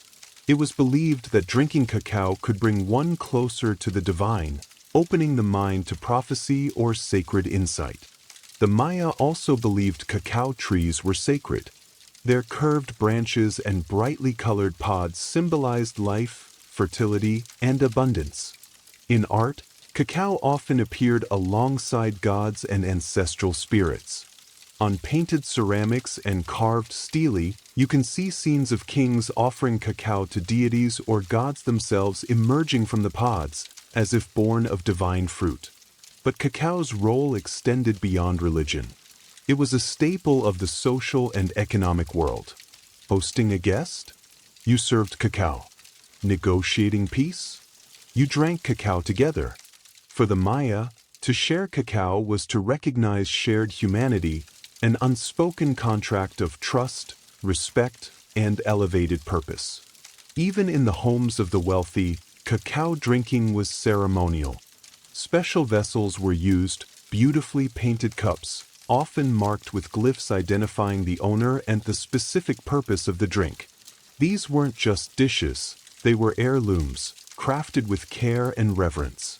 It was believed that drinking cacao could bring one closer to the divine, opening the mind to prophecy or sacred insight. The Maya also believed cacao trees were sacred. Their curved branches and brightly colored pods symbolized life, fertility, and abundance. In art, cacao often appeared alongside gods and ancestral spirits. On painted ceramics and carved stele, you can see scenes of kings offering cacao to deities or gods themselves emerging from the pods, as if born of divine fruit. But cacao's role extended beyond religion. It was a staple of the social and economic world. Hosting a guest? You served cacao. Negotiating peace? You drank cacao together. For the Maya, to share cacao was to recognize shared humanity, an unspoken contract of trust, respect, and elevated purpose. Even in the homes of the wealthy, cacao drinking was ceremonial. Special vessels were used, beautifully painted cups, often marked with glyphs identifying the owner and the specific purpose of the drink. These weren't just dishes, they were heirlooms, crafted with care and reverence.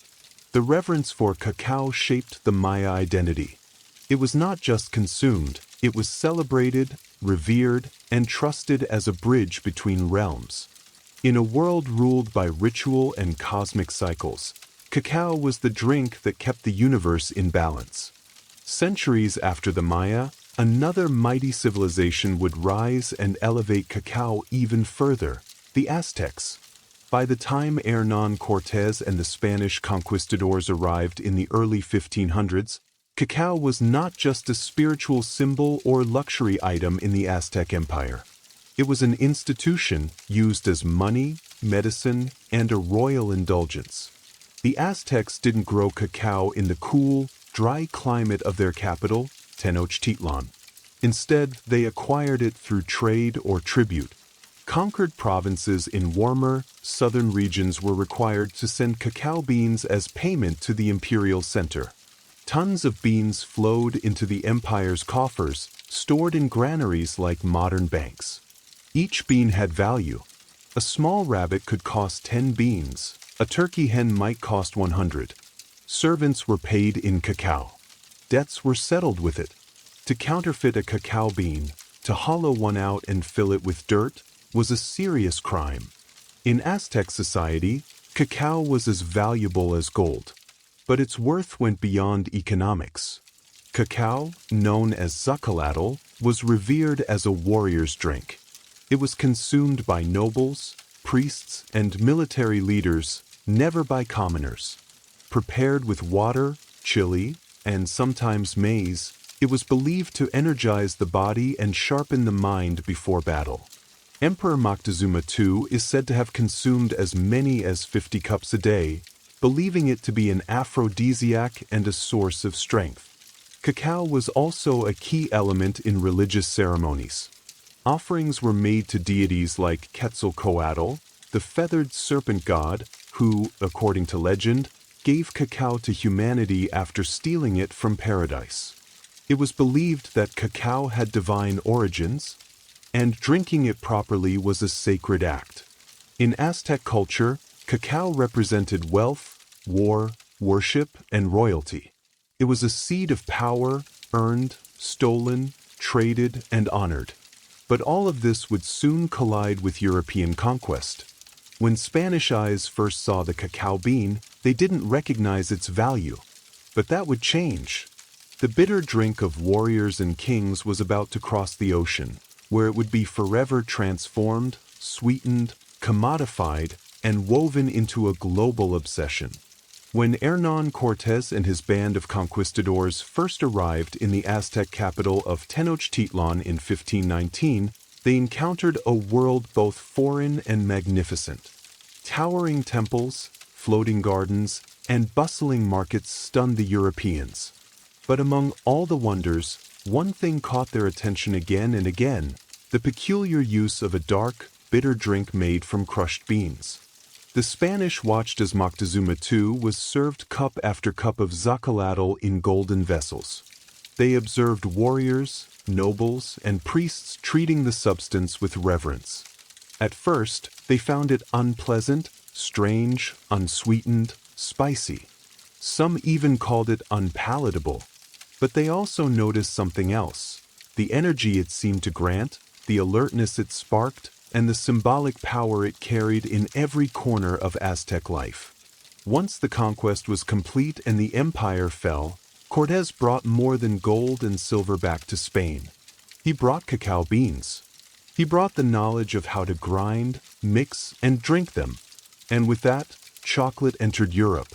The reverence for cacao shaped the Maya identity. It was not just consumed, it was celebrated, revered, and trusted as a bridge between realms. In a world ruled by ritual and cosmic cycles, cacao was the drink that kept the universe in balance. Centuries after the Maya, another mighty civilization would rise and elevate cacao even further, the Aztecs. By the time Hernán Cortés and the Spanish conquistadors arrived in the early 1500s, cacao was not just a spiritual symbol or luxury item in the Aztec Empire. It was an institution used as money, medicine, and a royal indulgence. The Aztecs didn't grow cacao in the cool, dry climate of their capital, Tenochtitlan. Instead, they acquired it through trade or tribute. Conquered provinces in warmer, southern regions were required to send cacao beans as payment to the imperial center. Tons of beans flowed into the empire's coffers, stored in granaries like modern banks. Each bean had value. A small rabbit could cost 10 beans. A turkey hen might cost 100. Servants were paid in cacao. Debts were settled with it. To counterfeit a cacao bean, to hollow one out and fill it with dirt, was a serious crime. In Aztec society, cacao was as valuable as gold. But its worth went beyond economics. Cacao, known as zacatl, was revered as a warrior's drink. It was consumed by nobles, priests, and military leaders, never by commoners. Prepared with water, chili, and sometimes maize, it was believed to energize the body and sharpen the mind before battle. Emperor Moctezuma II is said to have consumed as many as 50 cups a day, believing it to be an aphrodisiac and a source of strength. Cacao was also a key element in religious ceremonies. Offerings were made to deities like Quetzalcoatl, the feathered serpent god, who, according to legend, gave cacao to humanity after stealing it from paradise. It was believed that cacao had divine origins, and drinking it properly was a sacred act. In Aztec culture, cacao represented wealth, war, worship, and royalty. It was a seed of power, earned, stolen, traded, and honored. But all of this would soon collide with European conquest. When Spanish eyes first saw the cacao bean, they didn't recognize its value. But that would change. The bitter drink of warriors and kings was about to cross the ocean, where it would be forever transformed, sweetened, commodified, and woven into a global obsession. When Hernán Cortés and his band of conquistadors first arrived in the Aztec capital of Tenochtitlan in 1519, they encountered a world both foreign and magnificent. Towering temples, floating gardens, and bustling markets stunned the Europeans. But among all the wonders, one thing caught their attention again and again: the peculiar use of a dark, bitter drink made from crushed beans. The Spanish watched as Moctezuma II was served cup after cup of zacatl in golden vessels. They observed warriors, nobles, and priests treating the substance with reverence. At first, they found it unpleasant, strange, unsweetened, spicy. Some even called it unpalatable. But they also noticed something else: the energy it seemed to grant, the alertness it sparked, and the symbolic power it carried in every corner of Aztec life. Once the conquest was complete and the empire fell, Cortés brought more than gold and silver back to Spain. He brought cacao beans. He brought the knowledge of how to grind, mix, and drink them. And with that, chocolate entered Europe.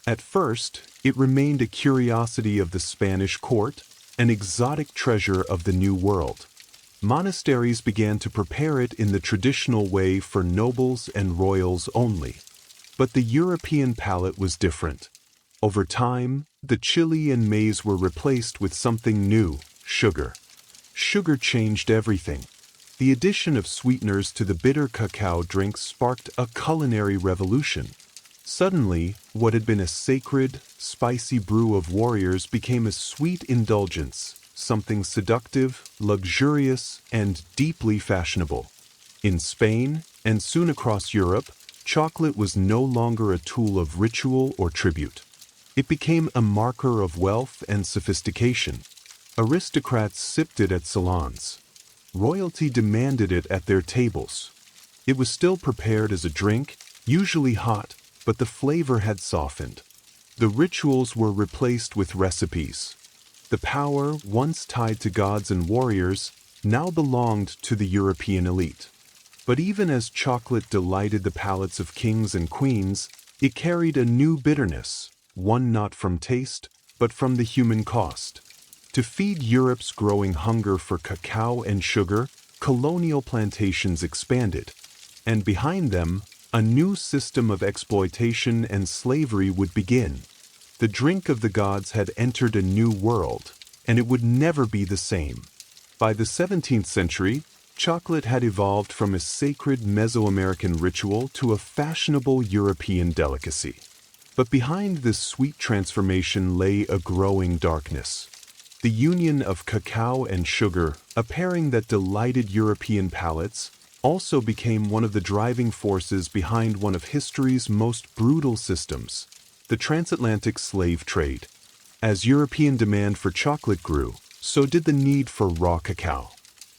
At first, it remained a curiosity of the Spanish court, an exotic treasure of the New World. Monasteries began to prepare it in the traditional way for nobles and royals only. But the European palate was different. Over time, the chili and maize were replaced with something new: sugar. Sugar changed everything. The addition of sweeteners to the bitter cacao drink sparked a culinary revolution. Suddenly, what had been a sacred, spicy brew of warriors became a sweet indulgence, something seductive, luxurious, and deeply fashionable. In Spain, and soon across Europe, chocolate was no longer a tool of ritual or tribute. It became a marker of wealth and sophistication. Aristocrats sipped it at salons. Royalty demanded it at their tables. It was still prepared as a drink, usually hot, but the flavor had softened. The rituals were replaced with recipes. The power, once tied to gods and warriors, now belonged to the European elite. But even as chocolate delighted the palates of kings and queens, it carried a new bitterness, one not from taste, but from the human cost. To feed Europe's growing hunger for cacao and sugar, colonial plantations expanded. And behind them, a new system of exploitation and slavery would begin. The drink of the gods had entered a new world, and it would never be the same. By the 17th century, chocolate had evolved from a sacred Mesoamerican ritual to a fashionable European delicacy. But behind this sweet transformation lay a growing darkness. The union of cacao and sugar, a pairing that delighted European palates, also became one of the driving forces behind one of history's most brutal systems: the transatlantic slave trade. As European demand for chocolate grew, so did the need for raw cacao.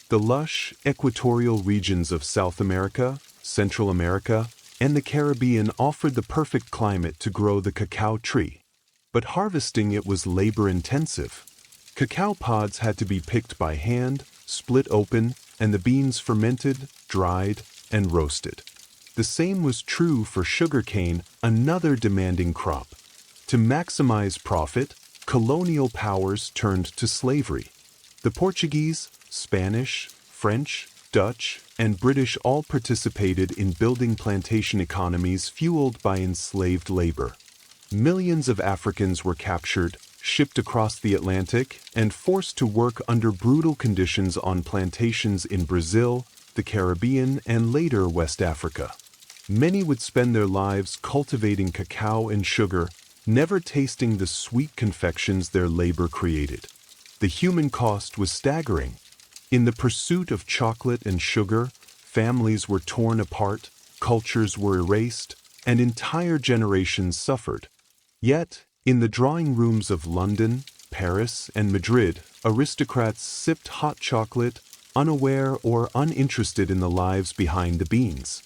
The lush, equatorial regions of South America, Central America, and the Caribbean offered the perfect climate to grow the cacao tree. But harvesting it was labor-intensive. Cacao pods had to be picked by hand, split open, and the beans fermented, dried, and roasted. The same was true for sugarcane, another demanding crop. To maximize profit, colonial powers turned to slavery. The Portuguese, Spanish, French, Dutch, and British all participated in building plantation economies fueled by enslaved labor. Millions of Africans were captured, shipped across the Atlantic, and forced to work under brutal conditions on plantations in Brazil, the Caribbean, and later West Africa. Many would spend their lives cultivating cacao and sugar, never tasting the sweet confections their labor created. The human cost was staggering. In the pursuit of chocolate and sugar, families were torn apart, cultures were erased, and entire generations suffered. Yet, in the drawing rooms of London, Paris, and Madrid, aristocrats sipped hot chocolate, unaware or uninterested in the lives behind the beans.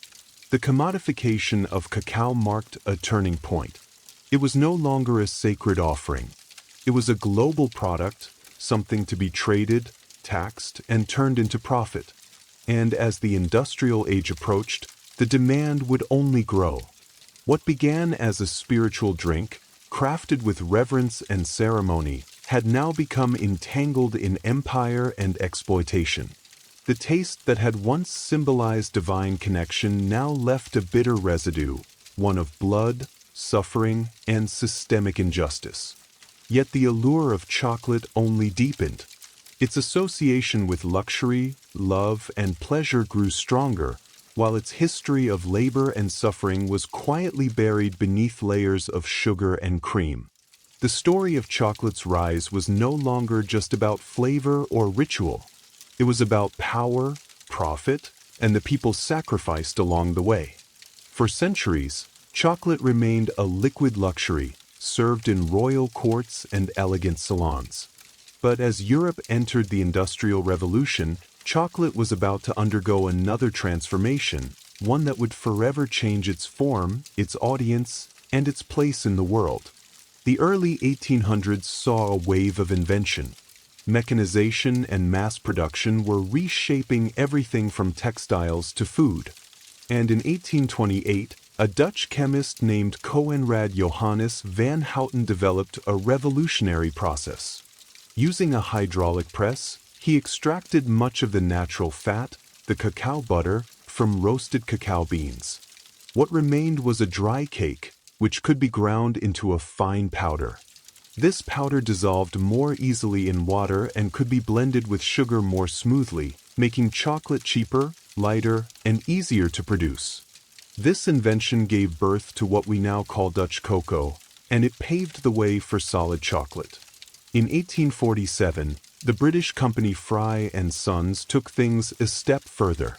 The commodification of cacao marked a turning point. It was no longer a sacred offering. It was a global product, something to be traded, taxed, and turned into profit. And as the industrial age approached, the demand would only grow. What began as a spiritual drink, crafted with reverence and ceremony, had now become entangled in empire and exploitation. The taste that had once symbolized divine connection now left a bitter residue, one of blood, suffering, and systemic injustice. Yet the allure of chocolate only deepened. Its association with luxury, love, and pleasure grew stronger, while its history of labor and suffering was quietly buried beneath layers of sugar and cream. The story of chocolate's rise was no longer just about flavor or ritual. It was about power, profit, and the people sacrificed along the way. For centuries, chocolate remained a liquid luxury, served in royal courts and elegant salons. But as Europe entered the Industrial Revolution, chocolate was about to undergo another transformation, one that would forever change its form, its audience, and its place in the world. The early 1800s saw a wave of invention. Mechanization and mass production were reshaping everything from textiles to food. And in 1828, a Dutch chemist named Coenraad Johannes van Houten developed a revolutionary process. Using a hydraulic press, he extracted much of the natural fat, the cacao butter, from roasted cacao beans. What remained was a dry cake, which could be ground into a fine powder. This powder dissolved more easily in water and could be blended with sugar more smoothly, making chocolate cheaper, lighter, and easier to produce. This invention gave birth to what we now call Dutch cocoa, and it paved the way for solid chocolate. In 1847, the British company Fry and Sons took things a step further.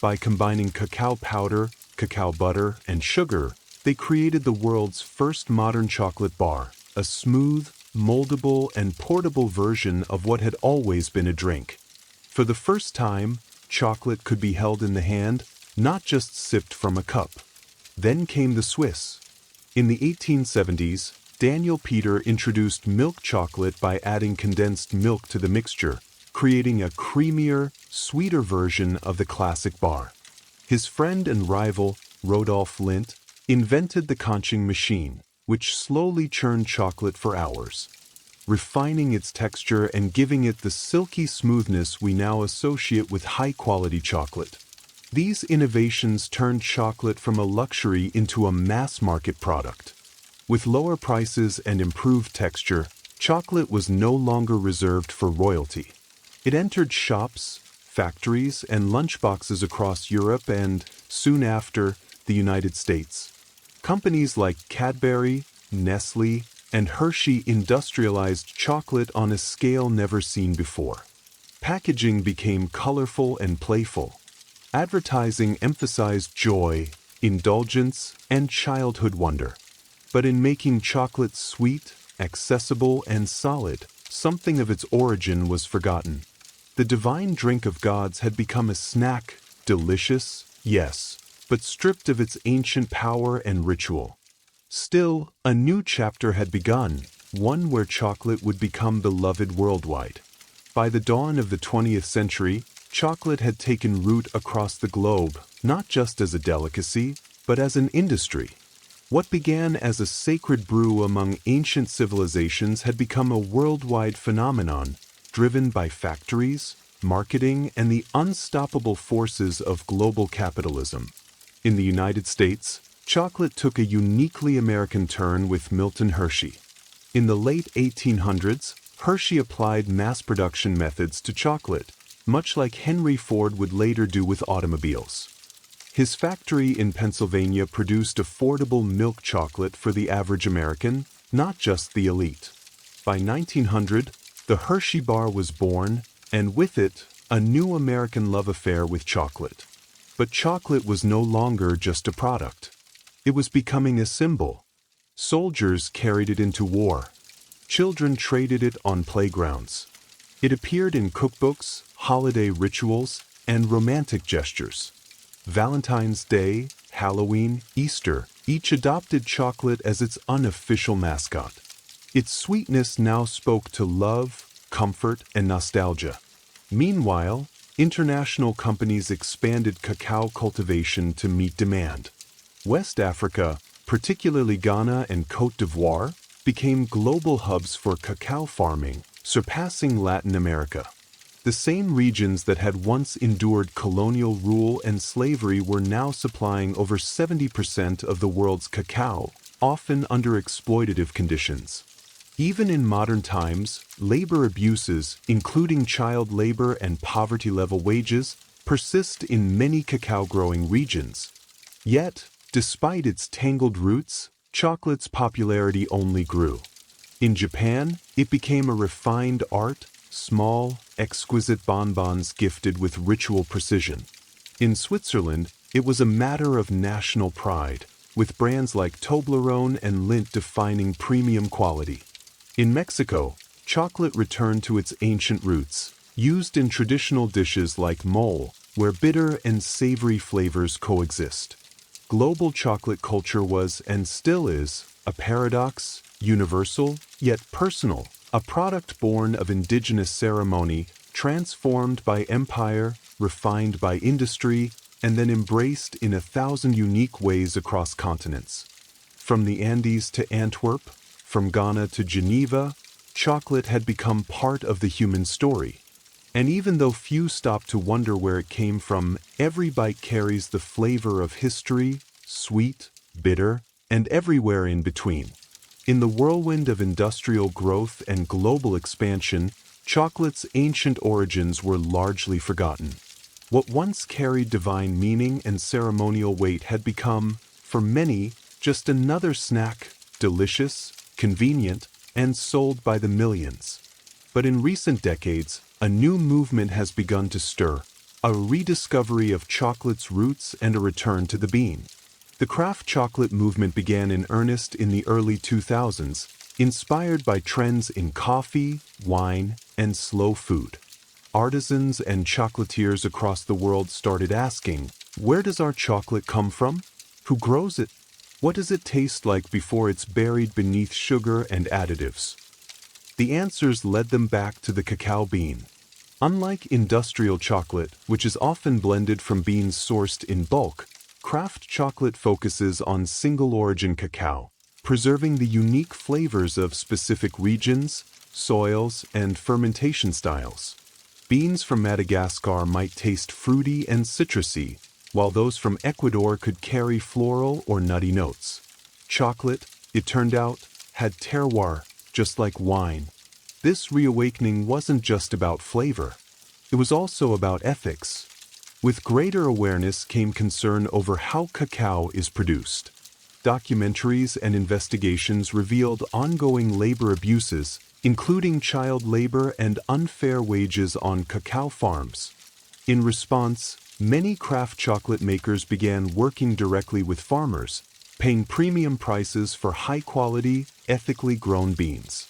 By combining cacao powder, cacao butter, and sugar, they created the world's first modern chocolate bar, a smooth, moldable, and portable version of what had always been a drink. For the first time, chocolate could be held in the hand, not just sipped from a cup. Then came the Swiss. In the 1870s, Daniel Peter introduced milk chocolate by adding condensed milk to the mixture, creating a creamier, sweeter version of the classic bar. His friend and rival, Rodolphe Lindt, invented the conching machine, which slowly churned chocolate for hours, refining its texture and giving it the silky smoothness we now associate with high-quality chocolate. These innovations turned chocolate from a luxury into a mass-market product. With lower prices and improved texture, chocolate was no longer reserved for royalty. It entered shops, factories, and lunchboxes across Europe and, soon after, the United States. Companies like Cadbury, Nestle, and Hershey industrialized chocolate on a scale never seen before. Packaging became colorful and playful. Advertising emphasized joy, indulgence, and childhood wonder. But in making chocolate sweet, accessible, and solid, something of its origin was forgotten. The divine drink of gods had become a snack, delicious, yes, but stripped of its ancient power and ritual. Still, a new chapter had begun, one where chocolate would become beloved worldwide. By the dawn of the 20th century, chocolate had taken root across the globe, not just as a delicacy, but as an industry. What began as a sacred brew among ancient civilizations had become a worldwide phenomenon, driven by factories, marketing, and the unstoppable forces of global capitalism. In the United States, chocolate took a uniquely American turn with Milton Hershey. In the late 1800s, Hershey applied mass production methods to chocolate, much like Henry Ford would later do with automobiles. His factory in Pennsylvania produced affordable milk chocolate for the average American, not just the elite. By 1900, the Hershey bar was born, and with it, a new American love affair with chocolate. But chocolate was no longer just a product. It was becoming a symbol. Soldiers carried it into war. Children traded it on playgrounds. It appeared in cookbooks, holiday rituals, and romantic gestures. Valentine's Day, Halloween, Easter, each adopted chocolate as its unofficial mascot. Its sweetness now spoke to love, comfort, and nostalgia. Meanwhile, international companies expanded cacao cultivation to meet demand. West Africa, particularly Ghana and Côte d'Ivoire, became global hubs for cacao farming, surpassing Latin America. The same regions that had once endured colonial rule and slavery were now supplying over 70% of the world's cacao, often under exploitative conditions. Even in modern times, labor abuses, including child labor and poverty-level wages, persist in many cacao-growing regions. Yet, despite its tangled roots, chocolate's popularity only grew. In Japan, it became a refined art, small, exquisite bonbons gifted with ritual precision. In Switzerland, it was a matter of national pride, with brands like Toblerone and Lindt defining premium quality. In Mexico, chocolate returned to its ancient roots, used in traditional dishes like mole, where bitter and savory flavors coexist. Global chocolate culture was, and still is, a paradox, universal, yet personal, a product born of indigenous ceremony, transformed by empire, refined by industry, and then embraced in 1,000 unique ways across continents. From the Andes to Antwerp, from Ghana to Geneva, chocolate had become part of the human story. And even though few stop to wonder where it came from, every bite carries the flavor of history, sweet, bitter, and everywhere in between. In the whirlwind of industrial growth and global expansion, chocolate's ancient origins were largely forgotten. What once carried divine meaning and ceremonial weight had become, for many, just another snack, delicious, convenient, and sold by the millions. But in recent decades, a new movement has begun to stir, a rediscovery of chocolate's roots and a return to the bean. The craft chocolate movement began in earnest in the early 2000s, inspired by trends in coffee, wine, and slow food. Artisans and chocolatiers across the world started asking, where does our chocolate come from? Who grows it? What does it taste like before it's buried beneath sugar and additives? The answers led them back to the cacao bean. Unlike industrial chocolate, which is often blended from beans sourced in bulk, craft chocolate focuses on single-origin cacao, preserving the unique flavors of specific regions, soils, and fermentation styles. Beans from Madagascar might taste fruity and citrusy, while those from Ecuador could carry floral or nutty notes. Chocolate, it turned out, had terroir, just like wine. This reawakening wasn't just about flavor. It was also about ethics. With greater awareness came concern over how cacao is produced. Documentaries and investigations revealed ongoing labor abuses, including child labor and unfair wages on cacao farms. In response, many craft chocolate makers began working directly with farmers, paying premium prices for high-quality, ethically grown beans.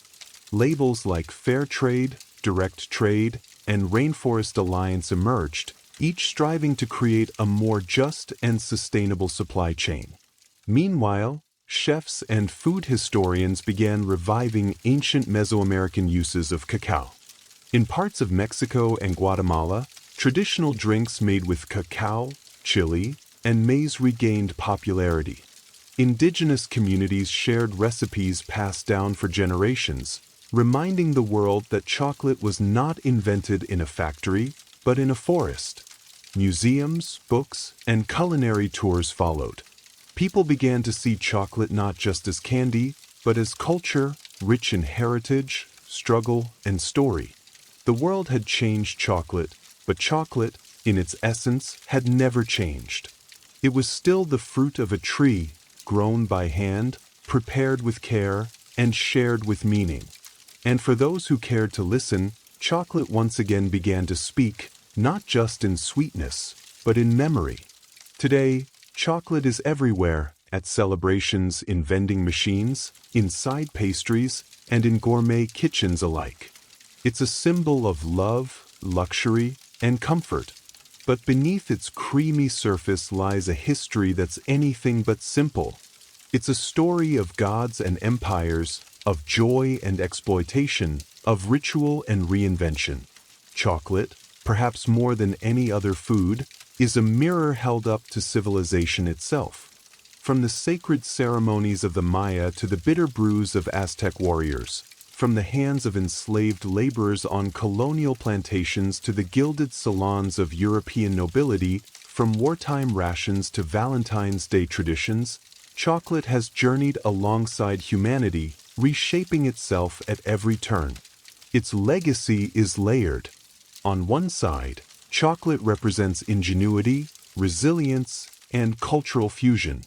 Labels like Fair Trade, Direct Trade, and Rainforest Alliance emerged, each striving to create a more just and sustainable supply chain. Meanwhile, chefs and food historians began reviving ancient Mesoamerican uses of cacao. In parts of Mexico and Guatemala, traditional drinks made with cacao, chili, and maize regained popularity. Indigenous communities shared recipes passed down for generations, reminding the world that chocolate was not invented in a factory, but in a forest. Museums, books, and culinary tours followed. People began to see chocolate not just as candy, but as culture, rich in heritage, struggle, and story. The world had changed chocolate, but chocolate, in its essence, had never changed. It was still the fruit of a tree, grown by hand, prepared with care, and shared with meaning. And for those who cared to listen, chocolate once again began to speak, not just in sweetness, but in memory. Today, chocolate is everywhere, at celebrations, in vending machines, in side pastries, and in gourmet kitchens alike. It's a symbol of love, luxury, and comfort. But beneath its creamy surface lies a history that's anything but simple. It's a story of gods and empires, of joy and exploitation, of ritual and reinvention. Chocolate, perhaps more than any other food, is a mirror held up to civilization itself. From the sacred ceremonies of the Maya to the bitter brews of Aztec warriors, from the hands of enslaved laborers on colonial plantations to the gilded salons of European nobility, from wartime rations to Valentine's Day traditions, chocolate has journeyed alongside humanity, reshaping itself at every turn. Its legacy is layered. On one side, chocolate represents ingenuity, resilience, and cultural fusion.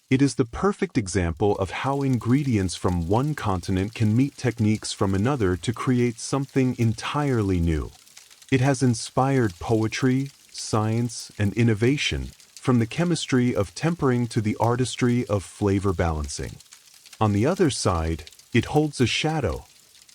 It is the perfect example of how ingredients from one continent can meet techniques from another to create something entirely new. It has inspired poetry, science and innovation, from the chemistry of tempering to the artistry of flavor balancing. On the other side, it holds a shadow.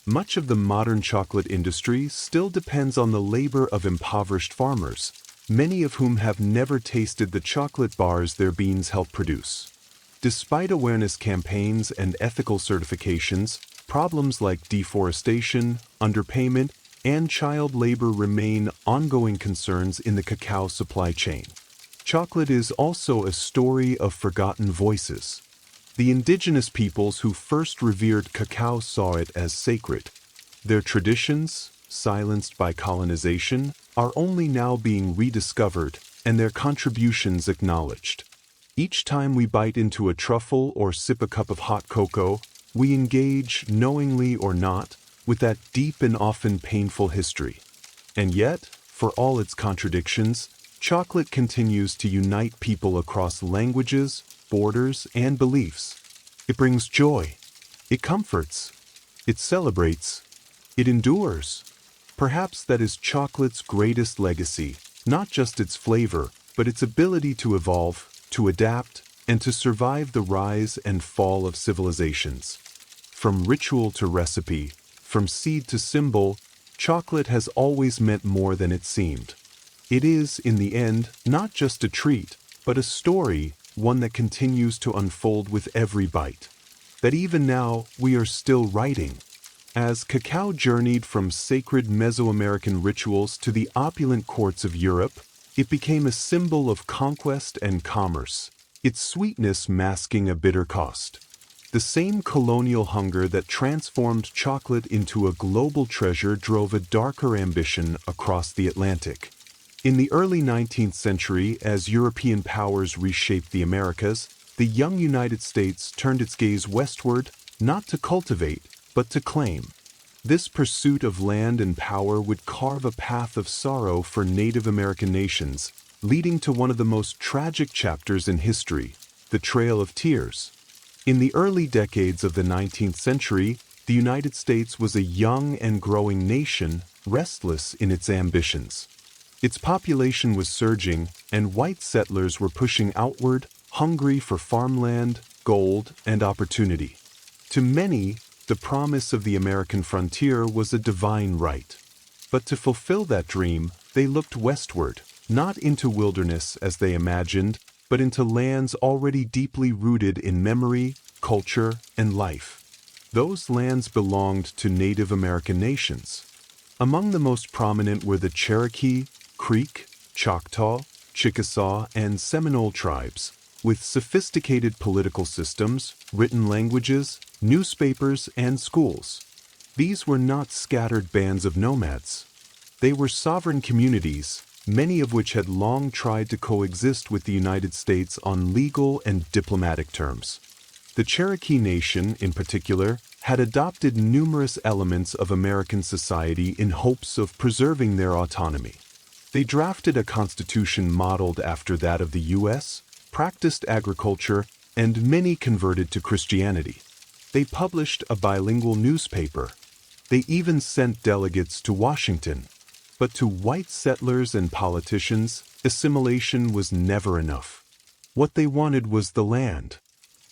Much of the modern chocolate industry still depends on the labor of impoverished farmers, many of whom have never tasted the chocolate bars their beans help produce. Despite awareness campaigns and ethical certifications, problems like deforestation, underpayment, and child labor remain ongoing concerns in the cacao supply chain. Chocolate is also a story of forgotten voices. The indigenous peoples who first revered cacao saw it as sacred. Their traditions, silenced by colonization, are only now being rediscovered and their contributions acknowledged. Each time we bite into a truffle or sip a cup of hot cocoa, we engage, knowingly or not, with that deep and often painful history. And yet, for all its contradictions, chocolate continues to unite people across languages, borders, and beliefs. It brings joy. It comforts. It celebrates. It endures. Perhaps that is chocolate's greatest legacy, not just its flavor, but its ability to evolve, to adapt, and to survive the rise and fall of civilizations. From ritual to recipe, from seed to symbol, chocolate has always meant more than it seemed. It is, in the end, not just a treat, but a story, one that continues to unfold with every bite. That even now, we are still writing. As cacao journeyed from sacred Mesoamerican rituals to the opulent courts of Europe, it became a symbol of conquest and commerce, its sweetness masking a bitter cost. The same colonial hunger that transformed chocolate into a global treasure drove a darker ambition across the Atlantic. In the early 19th century, as European powers reshaped the Americas, the young United States turned its gaze westward, not to cultivate, but to claim. This pursuit of land and power would carve a path of sorrow for Native American nations, leading to one of the most tragic chapters in history, the Trail of Tears. In the early decades of the 19th century, the United States was a young and growing nation, restless in its ambitions. Its population was surging, and white settlers were pushing outward, hungry for farmland, gold, and opportunity. To many, the promise of the American frontier was a divine right. But to fulfill that dream, they looked westward, not into wilderness as they imagined, but into lands already deeply rooted in memory, culture, and life. Those lands belonged to Native American nations. Among the most prominent were the Cherokee, Creek, Choctaw, Chickasaw, and Seminole tribes, with sophisticated political systems, written languages, newspapers, and schools. These were not scattered bands of nomads. They were sovereign communities, many of which had long tried to coexist with the United States on legal and diplomatic terms. The Cherokee Nation, in particular, had adopted numerous elements of American society in hopes of preserving their autonomy. They drafted a constitution modeled after that of the U.S., practiced agriculture, and many converted to Christianity. They published a bilingual newspaper. They even sent delegates to Washington. But to white settlers and politicians, assimilation was never enough. What they wanted was the land.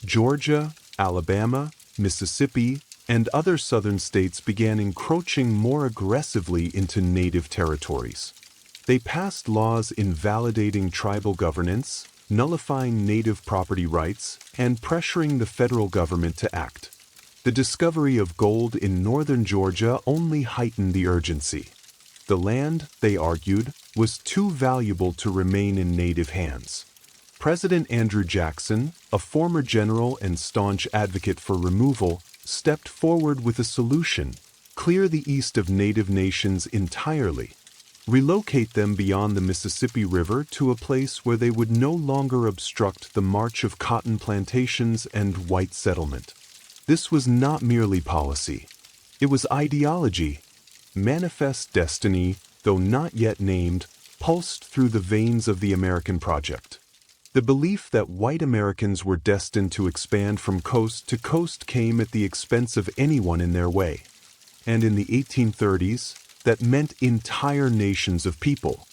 Georgia, Alabama, Mississippi, and other southern states began encroaching more aggressively into native territories. They passed laws invalidating tribal governance, nullifying native property rights, and pressuring the federal government to act. The discovery of gold in northern Georgia only heightened the urgency. The land, they argued, was too valuable to remain in native hands. President Andrew Jackson, a former general and staunch advocate for removal, stepped forward with a solution: clear the east of native nations entirely. Relocate them beyond the Mississippi River to a place where they would no longer obstruct the march of cotton plantations and white settlement. This was not merely policy. It was ideology. Manifest destiny, though not yet named, pulsed through the veins of the American project. The belief that white Americans were destined to expand from coast to coast came at the expense of anyone in their way. And in the 1830s, that meant entire nations of people.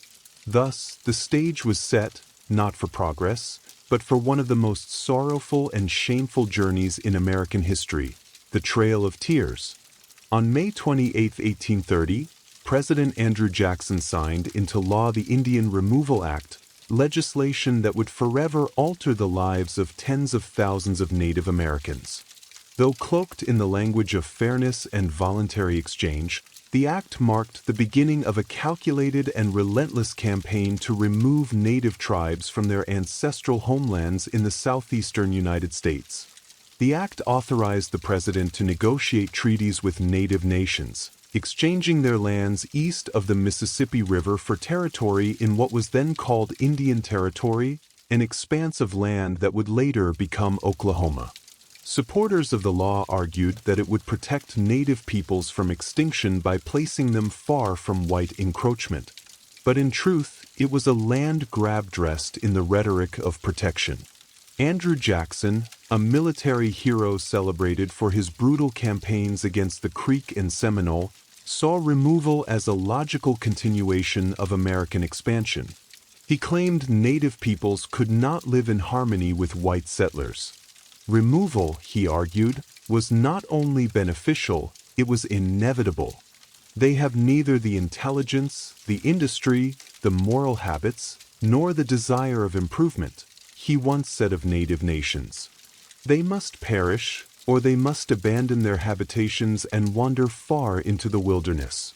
Thus, the stage was set, not for progress, but for one of the most sorrowful and shameful journeys in American history, the Trail of Tears. On May 28, 1830, President Andrew Jackson signed into law the Indian Removal Act, legislation that would forever alter the lives of tens of thousands of Native Americans. Though cloaked in the language of fairness and voluntary exchange, the act marked the beginning of a calculated and relentless campaign to remove Native tribes from their ancestral homelands in the southeastern United States. The act authorized the president to negotiate treaties with Native nations, exchanging their lands east of the Mississippi River for territory in what was then called Indian Territory, an expanse of land that would later become Oklahoma. Supporters of the law argued that it would protect Native peoples from extinction by placing them far from white encroachment. But in truth, it was a land grab dressed in the rhetoric of protection. Andrew Jackson, a military hero celebrated for his brutal campaigns against the Creek and Seminole, saw removal as a logical continuation of American expansion. He claimed Native peoples could not live in harmony with white settlers. Removal, he argued, was not only beneficial, it was inevitable. They have neither the intelligence, the industry, the moral habits, nor the desire of improvement, he once said of Native nations. They must perish, or they must abandon their habitations and wander far into the wilderness.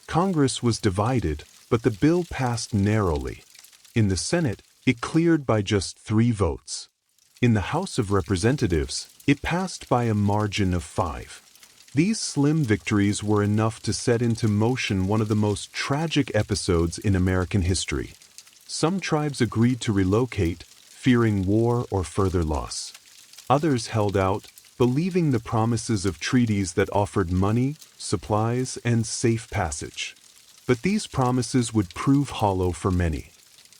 Congress was divided, but the bill passed narrowly. In the Senate, it cleared by just 3 votes. In the House of Representatives, it passed by a margin of 5. These slim victories were enough to set into motion one of the most tragic episodes in American history. Some tribes agreed to relocate, fearing war or further loss. Others held out, believing the promises of treaties that offered money, supplies, and safe passage. But these promises would prove hollow for many.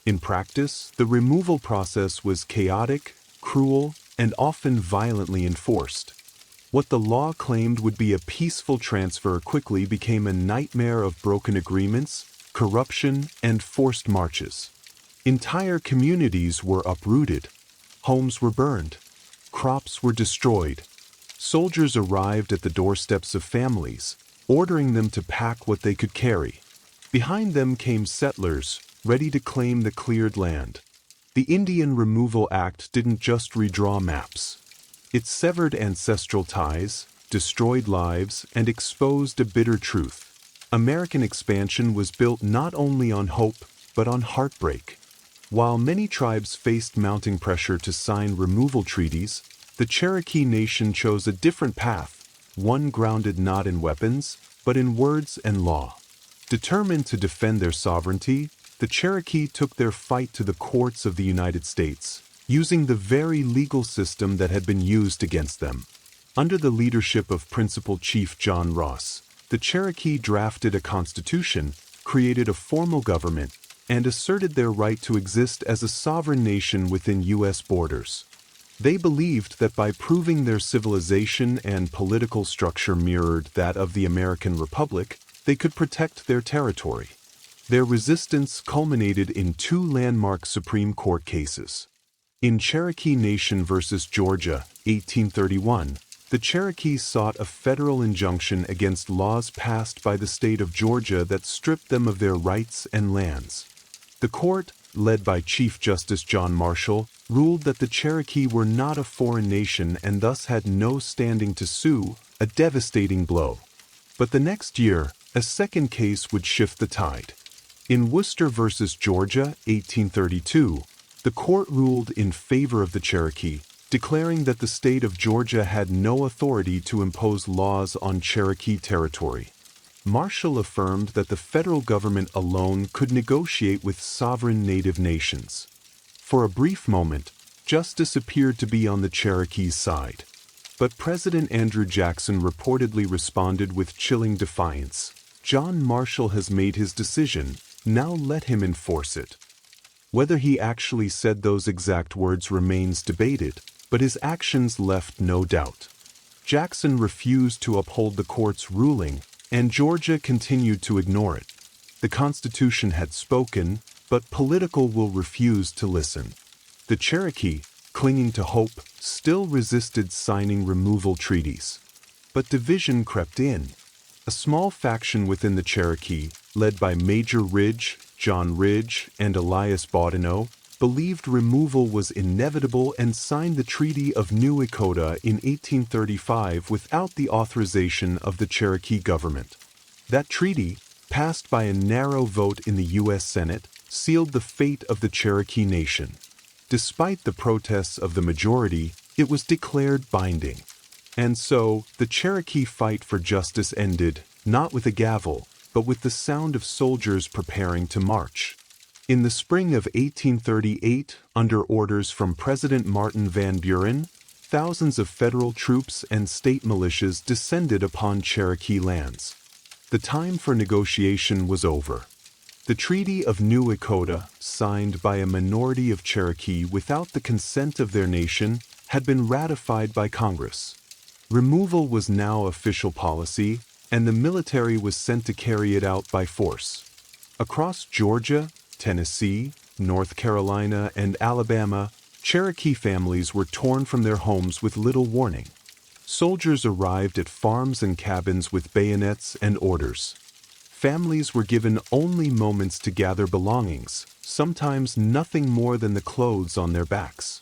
In practice, the removal process was chaotic, cruel, and often violently enforced. What the law claimed would be a peaceful transfer quickly became a nightmare of broken agreements, corruption, and forced marches. Entire communities were uprooted. Homes were burned. Crops were destroyed. Soldiers arrived at the doorsteps of families, ordering them to pack what they could carry. Behind them came settlers, ready to claim the cleared land. The Indian Removal Act didn't just redraw maps. It severed ancestral ties, destroyed lives, and exposed a bitter truth. American expansion was built not only on hope, but on heartbreak. While many tribes faced mounting pressure to sign removal treaties, the Cherokee Nation chose a different path, one grounded not in weapons, but in words and law. Determined to defend their sovereignty, the Cherokee took their fight to the courts of the United States, using the very legal system that had been used against them. Under the leadership of Principal Chief John Ross, the Cherokee drafted a constitution, created a formal government, and asserted their right to exist as a sovereign nation within U.S. borders. They believed that by proving their civilization and political structure mirrored that of the American Republic, they could protect their territory. Their resistance culminated in 2 landmark Supreme Court cases. In Cherokee Nation v. Georgia, 1831, the Cherokees sought a federal injunction against laws passed by the state of Georgia that stripped them of their rights and lands. The court, led by Chief Justice John Marshall, ruled that the Cherokee were not a foreign nation and thus had no standing to sue, a devastating blow. But the next year, a second case would shift the tide. In Worcester v. Georgia, 1832, the court ruled in favor of the Cherokee, declaring that the state of Georgia had no authority to impose laws on Cherokee territory. Marshall affirmed that the federal government alone could negotiate with sovereign native nations. For a brief moment, justice appeared to be on the Cherokees' side. But President Andrew Jackson reportedly responded with chilling defiance. John Marshall has made his decision, now let him enforce it. Whether he actually said those exact words remains debated, but his actions left no doubt. Jackson refused to uphold the court's ruling, and Georgia continued to ignore it. The Constitution had spoken, but political will refused to listen. The Cherokee, clinging to hope, still resisted signing removal treaties. But division crept in. A small faction within the Cherokee, led by Major Ridge, John Ridge, and Elias Boudinot, believed removal was inevitable and signed the Treaty of New Echota in 1835 without the authorization of the Cherokee government. That treaty, passed by a narrow vote in the U.S. Senate, sealed the fate of the Cherokee Nation. Despite the protests of the majority, it was declared binding. And so, the Cherokee fight for justice ended, not with a gavel, but with the sound of soldiers preparing to march. In the spring of 1838, under orders from President Martin Van Buren, thousands of federal troops and state militias descended upon Cherokee lands. The time for negotiation was over. The Treaty of New Echota, signed by a minority of Cherokee without the consent of their nation, had been ratified by Congress. Removal was now official policy, and the military was sent to carry it out by force. Across Georgia, Tennessee, North Carolina, and Alabama, Cherokee families were torn from their homes with little warning. Soldiers arrived at farms and cabins with bayonets and orders. Families were given only moments to gather belongings, sometimes nothing more than the clothes on their backs.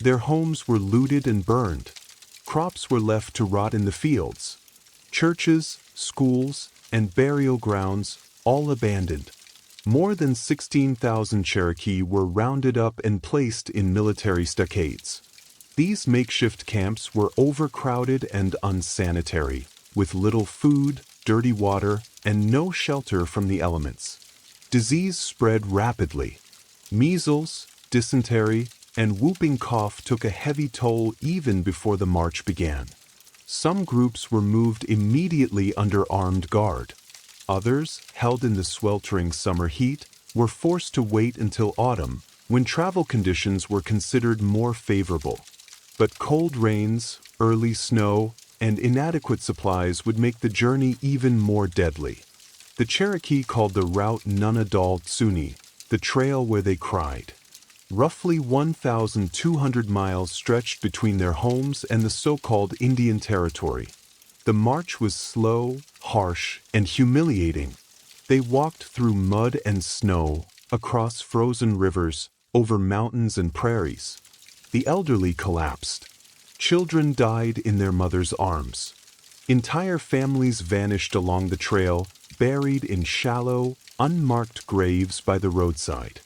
Their homes were looted and burned. Crops were left to rot in the fields. Churches, schools, and burial grounds, all abandoned. More than 16,000 Cherokee were rounded up and placed in military stockades. These makeshift camps were overcrowded and unsanitary, with little food, dirty water, and no shelter from the elements. Disease spread rapidly. Measles, dysentery, and whooping cough took a heavy toll even before the march began. Some groups were moved immediately under armed guard. Others, held in the sweltering summer heat, were forced to wait until autumn, when travel conditions were considered more favorable. But cold rains, early snow, and inadequate supplies would make the journey even more deadly. The Cherokee called the route Nunadal Tsuni, the trail where they cried. Roughly 1,200 miles stretched between their homes and the so-called Indian Territory. The march was slow, harsh, and humiliating. They walked through mud and snow, across frozen rivers, over mountains and prairies. The elderly collapsed. Children died in their mothers' arms. Entire families vanished along the trail, buried in shallow, unmarked graves by the roadside.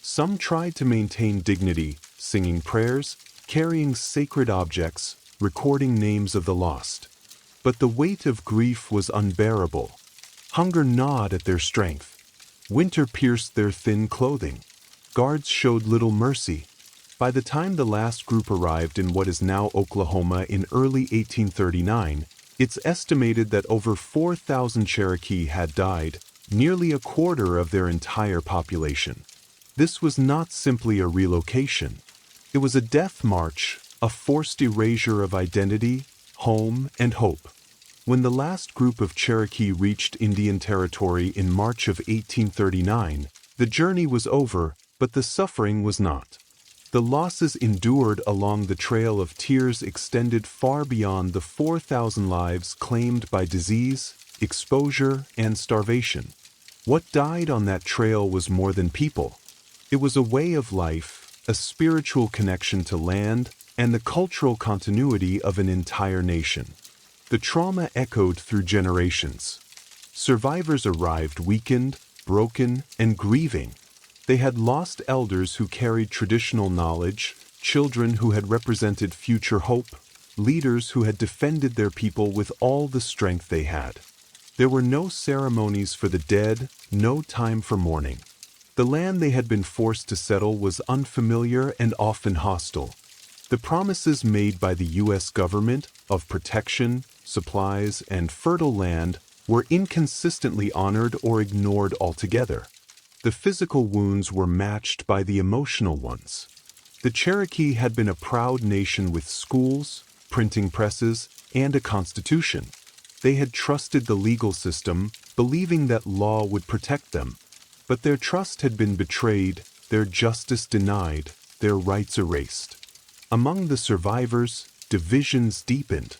Some tried to maintain dignity, singing prayers, carrying sacred objects, recording names of the lost. But the weight of grief was unbearable. Hunger gnawed at their strength. Winter pierced their thin clothing. Guards showed little mercy. By the time the last group arrived in what is now Oklahoma in early 1839, it's estimated that over 4,000 Cherokee had died, nearly a quarter of their entire population. This was not simply a relocation. It was a death march, a forced erasure of identity, home, and hope. When the last group of Cherokee reached Indian Territory in March of 1839, the journey was over, but the suffering was not. The losses endured along the trail of tears extended far beyond the 4,000 lives claimed by disease, exposure, and starvation. What died on that trail was more than people. It was a way of life, a spiritual connection to land, and the cultural continuity of an entire nation. The trauma echoed through generations. Survivors arrived weakened, broken, and grieving. They had lost elders who carried traditional knowledge, children who had represented future hope, leaders who had defended their people with all the strength they had. There were no ceremonies for the dead, no time for mourning. The land they had been forced to settle was unfamiliar and often hostile. The promises made by the U.S. government of protection, supplies, and fertile land were inconsistently honored or ignored altogether. The physical wounds were matched by the emotional ones. The Cherokee had been a proud nation with schools, printing presses, and a constitution. They had trusted the legal system, believing that law would protect them. But their trust had been betrayed, their justice denied, their rights erased. Among the survivors, divisions deepened.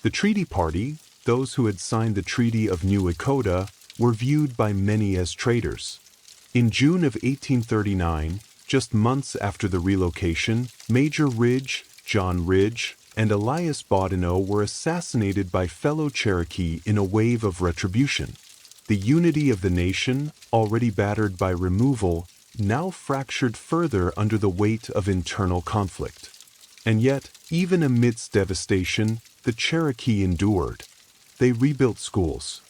The treaty party, those who had signed the Treaty of New Echota, were viewed by many as traitors. In June of 1839, just months after the relocation, Major Ridge, John Ridge, and Elias Boudinot were assassinated by fellow Cherokee in a wave of retribution. The unity of the nation, already battered by removal, now fractured further under the weight of internal conflict. And yet, even amidst devastation, the Cherokee endured. They rebuilt schools.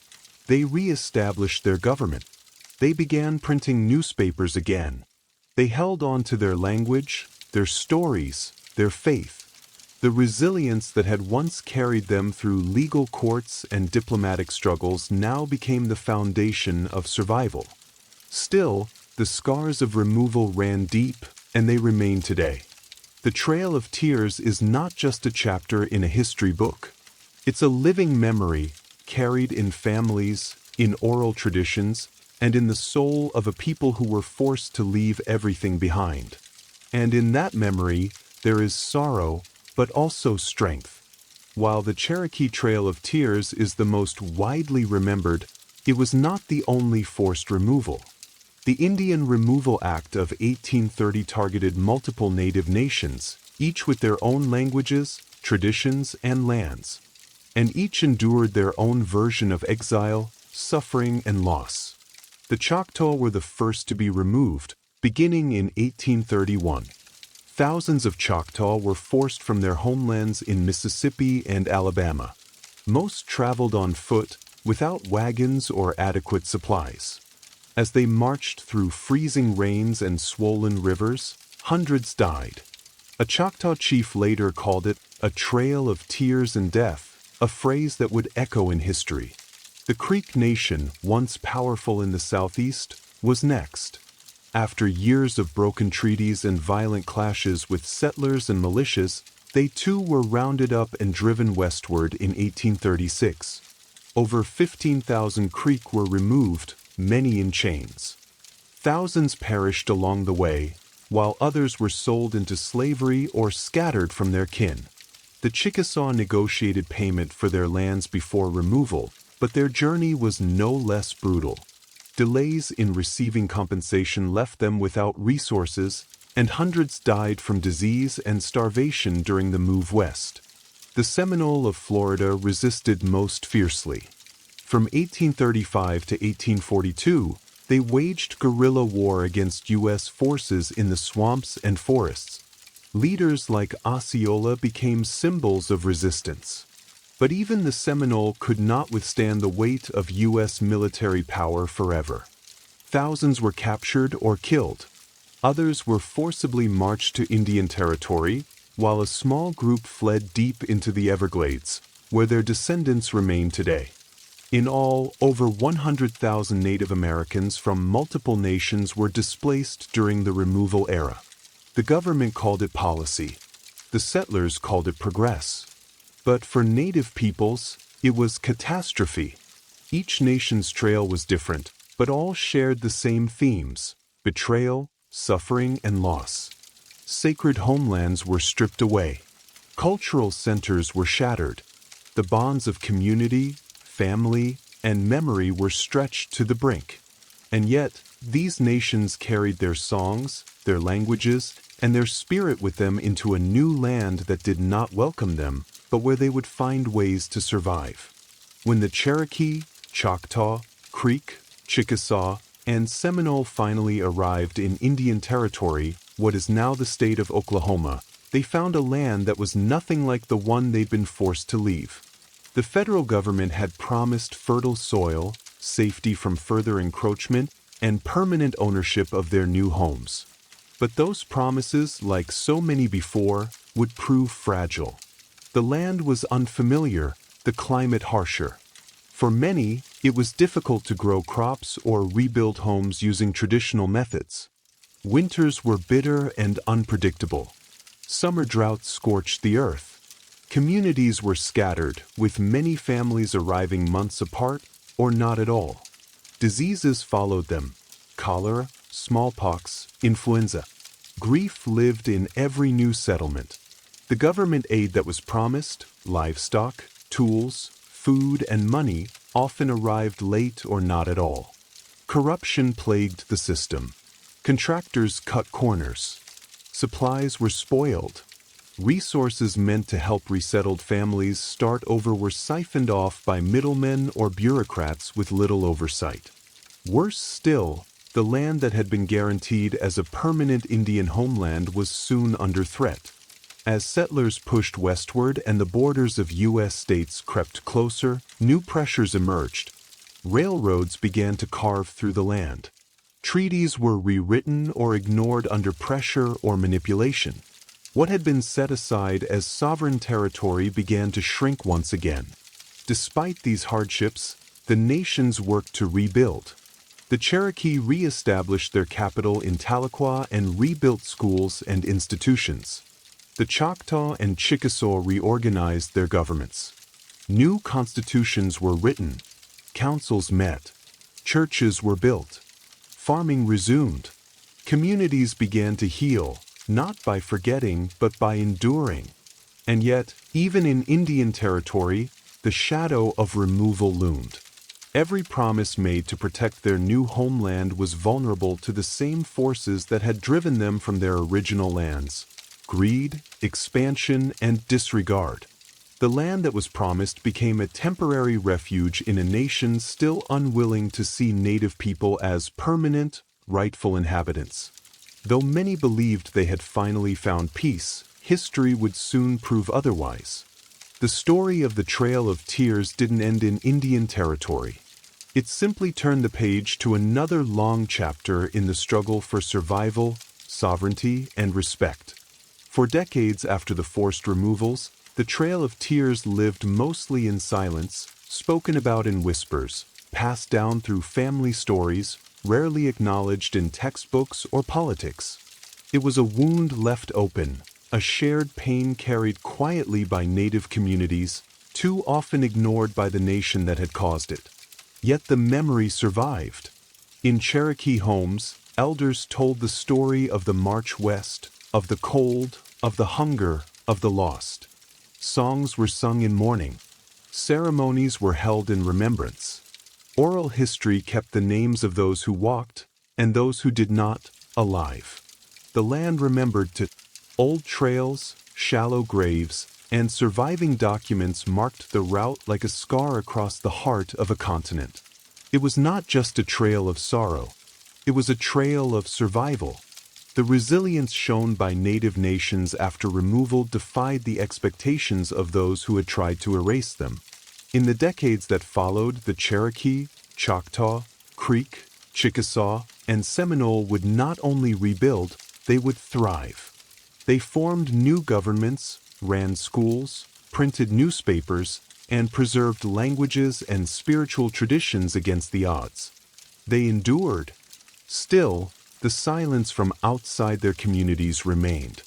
They re-established their government. They began printing newspapers again. They held on to their language, their stories, their faith. The resilience that had once carried them through legal courts and diplomatic struggles now became the foundation of survival. Still, the scars of removal ran deep, and they remain today. The Trail of Tears is not just a chapter in a history book. It's a living memory, carried in families, in oral traditions, and in the soul of a people who were forced to leave everything behind. And in that memory, there is sorrow, but also strength. While the Cherokee Trail of Tears is the most widely remembered, it was not the only forced removal. The Indian Removal Act of 1830 targeted multiple native nations, each with their own languages, traditions, and lands. And each endured their own version of exile, suffering, and loss. The Choctaw were the first to be removed, beginning in 1831. Thousands of Choctaw were forced from their homelands in Mississippi and Alabama. Most traveled on foot, without wagons or adequate supplies. As they marched through freezing rains and swollen rivers, hundreds died. A Choctaw chief later called it a trail of tears and death, a phrase that would echo in history. The Creek Nation, once powerful in the southeast, was next. After years of broken treaties and violent clashes with settlers and militias, they too were rounded up and driven westward in 1836. Over 15,000 Creek were removed, many in chains. Thousands perished along the way, while others were sold into slavery or scattered from their kin. The Chickasaw negotiated payment for their lands before removal, but their journey was no less brutal. Delays in receiving compensation left them without resources, and hundreds died from disease and starvation during the move west. The Seminole of Florida resisted most fiercely. From 1835 to 1842, they waged guerrilla war against U.S. forces in the swamps and forests. Leaders like Osceola became symbols of resistance. But even the Seminole could not withstand the weight of U.S. military power forever. Thousands were captured or killed. Others were forcibly marched to Indian territory, while a small group fled deep into the Everglades, where their descendants remain today. In all, over 100,000 Native Americans from multiple nations were displaced during the removal era. The government called it policy. The settlers called it progress. But for Native peoples, it was catastrophe. Each nation's trail was different, but all shared the same themes: betrayal, suffering, and loss. Sacred homelands were stripped away. Cultural centers were shattered. The bonds of community, family, and memory were stretched to the brink. And yet, these nations carried their songs, their languages, and their spirit with them into a new land that did not welcome them, but where they would find ways to survive. When the Cherokee, Choctaw, Creek, Chickasaw, and Seminole finally arrived in Indian Territory, what is now the state of Oklahoma, they found a land that was nothing like the one they'd been forced to leave. The federal government had promised fertile soil, safety from further encroachment, and permanent ownership of their new homes. But those promises, like so many before, would prove fragile. The land was unfamiliar, the climate harsher. For many, it was difficult to grow crops or rebuild homes using traditional methods. Winters were bitter and unpredictable. Summer droughts scorched the earth. Communities were scattered, with many families arriving months apart or not at all. Diseases followed them. cholera, smallpox, influenza. Grief lived in every new settlement. The government aid that was promised, livestock, tools, food, and money, often arrived late or not at all. Corruption plagued the system. Contractors cut corners. Supplies were spoiled. Resources meant to help resettled families start over were siphoned off by middlemen or bureaucrats with little oversight. Worse still, the land that had been guaranteed as a permanent Indian homeland was soon under threat. As settlers pushed westward and the borders of U.S. states crept closer, new pressures emerged. Railroads began to carve through the land. Treaties were rewritten or ignored under pressure or manipulation. What had been set aside as sovereign territory began to shrink once again. Despite these hardships, the nations worked to rebuild. The Cherokee re-established their capital in Tahlequah and rebuilt schools and institutions. The Choctaw and Chickasaw reorganized their governments. New constitutions were written. Councils met. Churches were built. Farming resumed. Communities began to heal, not by forgetting, but by enduring. And yet, even in Indian territory, the shadow of removal loomed. Every promise made to protect their new homeland was vulnerable to the same forces that had driven them from their original lands: greed, expansion, and disregard. The land that was promised became a temporary refuge in a nation still unwilling to see native people as permanent, rightful inhabitants. Though many believed they had finally found peace, history would soon prove otherwise. The story of the Trail of Tears didn't end in Indian territory. It simply turned the page to another long chapter in the struggle for survival, sovereignty, and respect. For decades after the forced removals, the Trail of Tears lived mostly in silence, spoken about in whispers, passed down through family stories, rarely acknowledged in textbooks or politics. It was a wound left open, a shared pain carried quietly by native communities, too often ignored by the nation that had caused it. Yet the memory survived. In Cherokee homes, elders told the story of the march west, of the cold, of the hunger, of the lost. Songs were sung in mourning. Ceremonies were held in remembrance. Oral history kept the names of those who walked, and those who did not, alive. The land remembered to old trails, shallow graves, and surviving documents marked the route like a scar across the heart of a continent. It was not just a trail of sorrow. It was a trail of survival. The resilience shown by native nations after removal defied the expectations of those who had tried to erase them. In the decades that followed, the Cherokee, Choctaw, Creek, Chickasaw, and Seminole would not only rebuild, they would thrive. They formed new governments, ran schools, printed newspapers, and preserved languages and spiritual traditions against the odds. They endured. Still, the silence from outside their communities remained.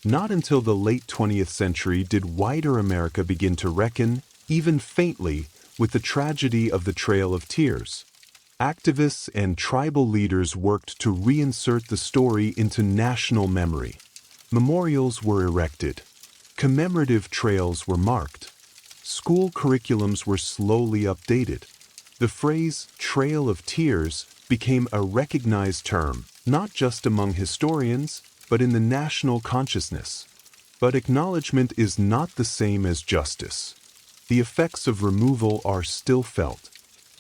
Not until the late 20th century did wider America begin to reckon, even faintly, with the tragedy of the Trail of Tears. Activists and tribal leaders worked to reinsert the story into national memory. Memorials were erected. Commemorative trails were marked. School curriculums were slowly updated. The phrase Trail of Tears became a recognized term, not just among historians, but in the national consciousness. But acknowledgement is not the same as justice. The effects of removal are still felt.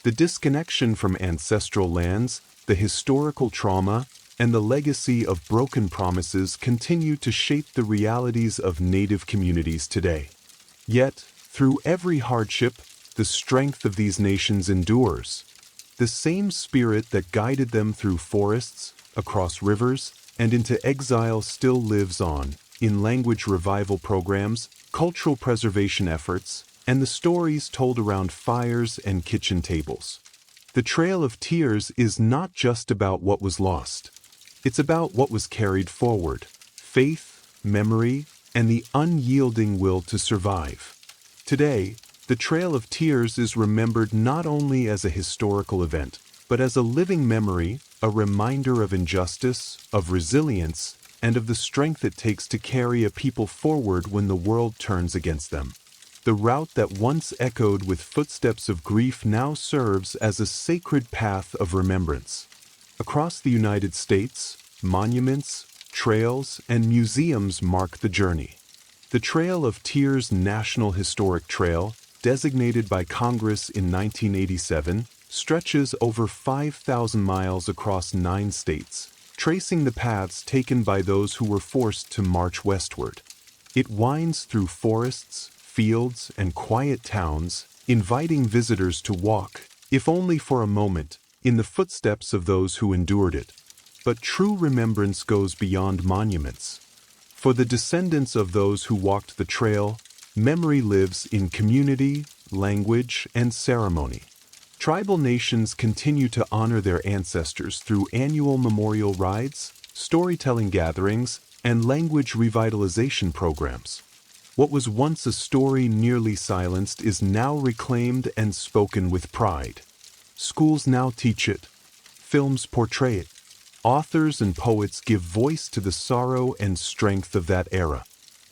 The disconnection from ancestral lands, the historical trauma, and the legacy of broken promises continue to shape the realities of native communities today. Yet, through every hardship, the strength of these nations endures. The same spirit that guided them through forests, across rivers, and into exile still lives on, in language revival programs, cultural preservation efforts, and the stories told around fires and kitchen tables. The Trail of Tears is not just about what was lost. It's about what was carried forward: faith, memory, and the unyielding will to survive. Today, the Trail of Tears is remembered not only as a historical event, but as a living memory, a reminder of injustice, of resilience, and of the strength it takes to carry a people forward when the world turns against them. The route that once echoed with footsteps of grief now serves as a sacred path of remembrance. Across the United States, monuments, trails, and museums mark the journey. The Trail of Tears National Historic Trail, designated by Congress in 1987, stretches over 5,000 miles across 9 states, tracing the paths taken by those who were forced to march westward. It winds through forests, fields, and quiet towns, inviting visitors to walk, if only for a moment, in the footsteps of those who endured it. But true remembrance goes beyond monuments. For the descendants of those who walked the trail, memory lives in community, language, and ceremony. Tribal nations continue to honor their ancestors through annual memorial rides, storytelling gatherings, and language revitalization programs. What was once a story nearly silenced is now reclaimed and spoken with pride. Schools now teach it. Films portray it. Authors and poets give voice to the sorrow and strength of that era.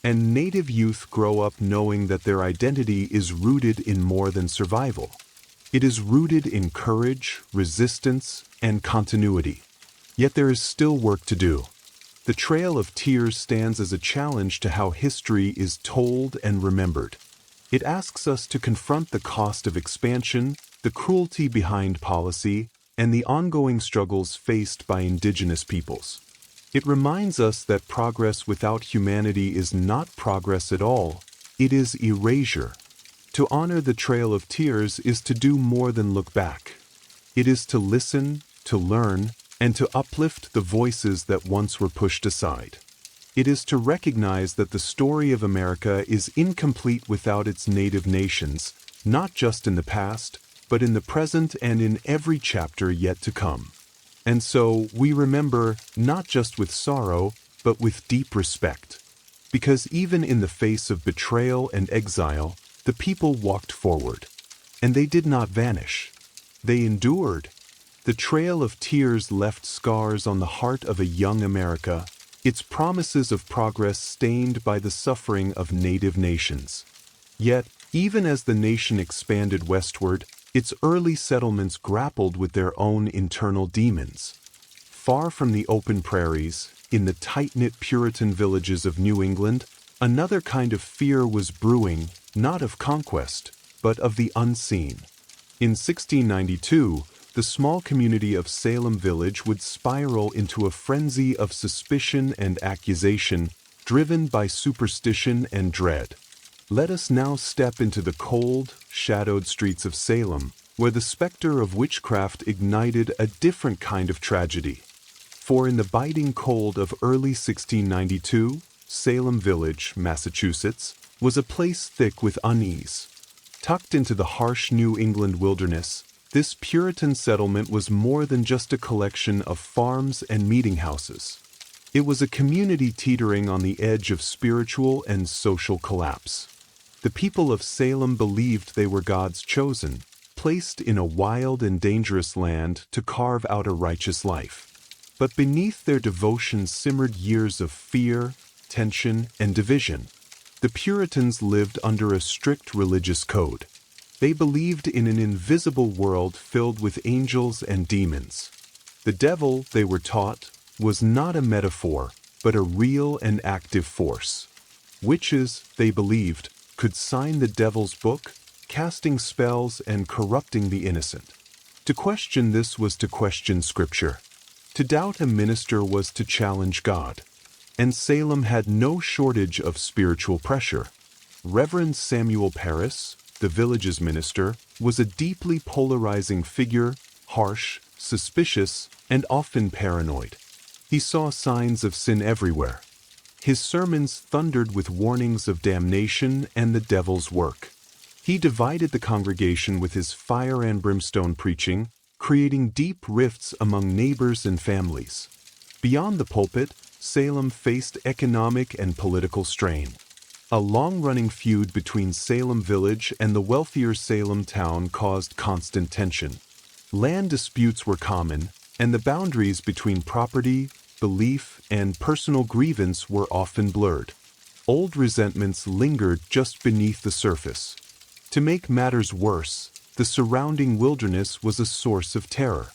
And Native youth grow up knowing that their identity is rooted in more than survival. It is rooted in courage, resistance, and continuity. Yet there is still work to do. The Trail of Tears stands as a challenge to how history is told and remembered. It asks us to confront the cost of expansion, the cruelty behind policy, and the ongoing struggles faced by indigenous peoples. It reminds us that progress without humanity is not progress at all, it is erasure. To honor the Trail of Tears is to do more than look back. It is to listen, to learn, and to uplift the voices that once were pushed aside. It is to recognize that the story of America is incomplete without its native nations, not just in the past, but in the present and in every chapter yet to come. And so we remember not just with sorrow, but with deep respect. Because even in the face of betrayal and exile, the people walked forward. And they did not vanish. They endured. The Trail of Tears left scars on the heart of a young America, its promises of progress stained by the suffering of native nations. Yet, even as the nation expanded westward, its early settlements grappled with their own internal demons. Far from the open prairies, in the tight-knit Puritan villages of New England, another kind of fear was brewing, not of conquest, but of the unseen. In 1692, the small community of Salem Village would spiral into a frenzy of suspicion and accusation, driven by superstition and dread. Let us now step into the cold, shadowed streets of Salem, where the specter of witchcraft ignited a different kind of tragedy. For in the biting cold of early 1692, Salem Village, Massachusetts, was a place thick with unease. Tucked into the harsh New England wilderness, this Puritan settlement was more than just a collection of farms and meeting houses. It was a community teetering on the edge of spiritual and social collapse. The people of Salem believed they were God's chosen, placed in a wild and dangerous land to carve out a righteous life. But beneath their devotion simmered years of fear, tension, and division. The Puritans lived under a strict religious code. They believed in an invisible world filled with angels and demons. The devil, they were taught, was not a metaphor, but a real and active force. Witches, they believed, could sign the devil's book, casting spells and corrupting the innocent. To question this was to question Scripture. To doubt a minister was to challenge God. And Salem had no shortage of spiritual pressure. Reverend Samuel Parris, the village's minister, was a deeply polarizing figure, harsh, suspicious, and often paranoid. He saw signs of sin everywhere. His sermons thundered with warnings of damnation and the devil's work. He divided the congregation with his fire and brimstone preaching, creating deep rifts among neighbors and families. Beyond the pulpit, Salem faced economic and political strain. A long-running feud between Salem Village and the wealthier Salem town caused constant tension. Land disputes were common, and the boundaries between property, belief, and personal grievance were often blurred. Old resentments lingered just beneath the surface. To make matters worse, the surrounding wilderness was a source of terror.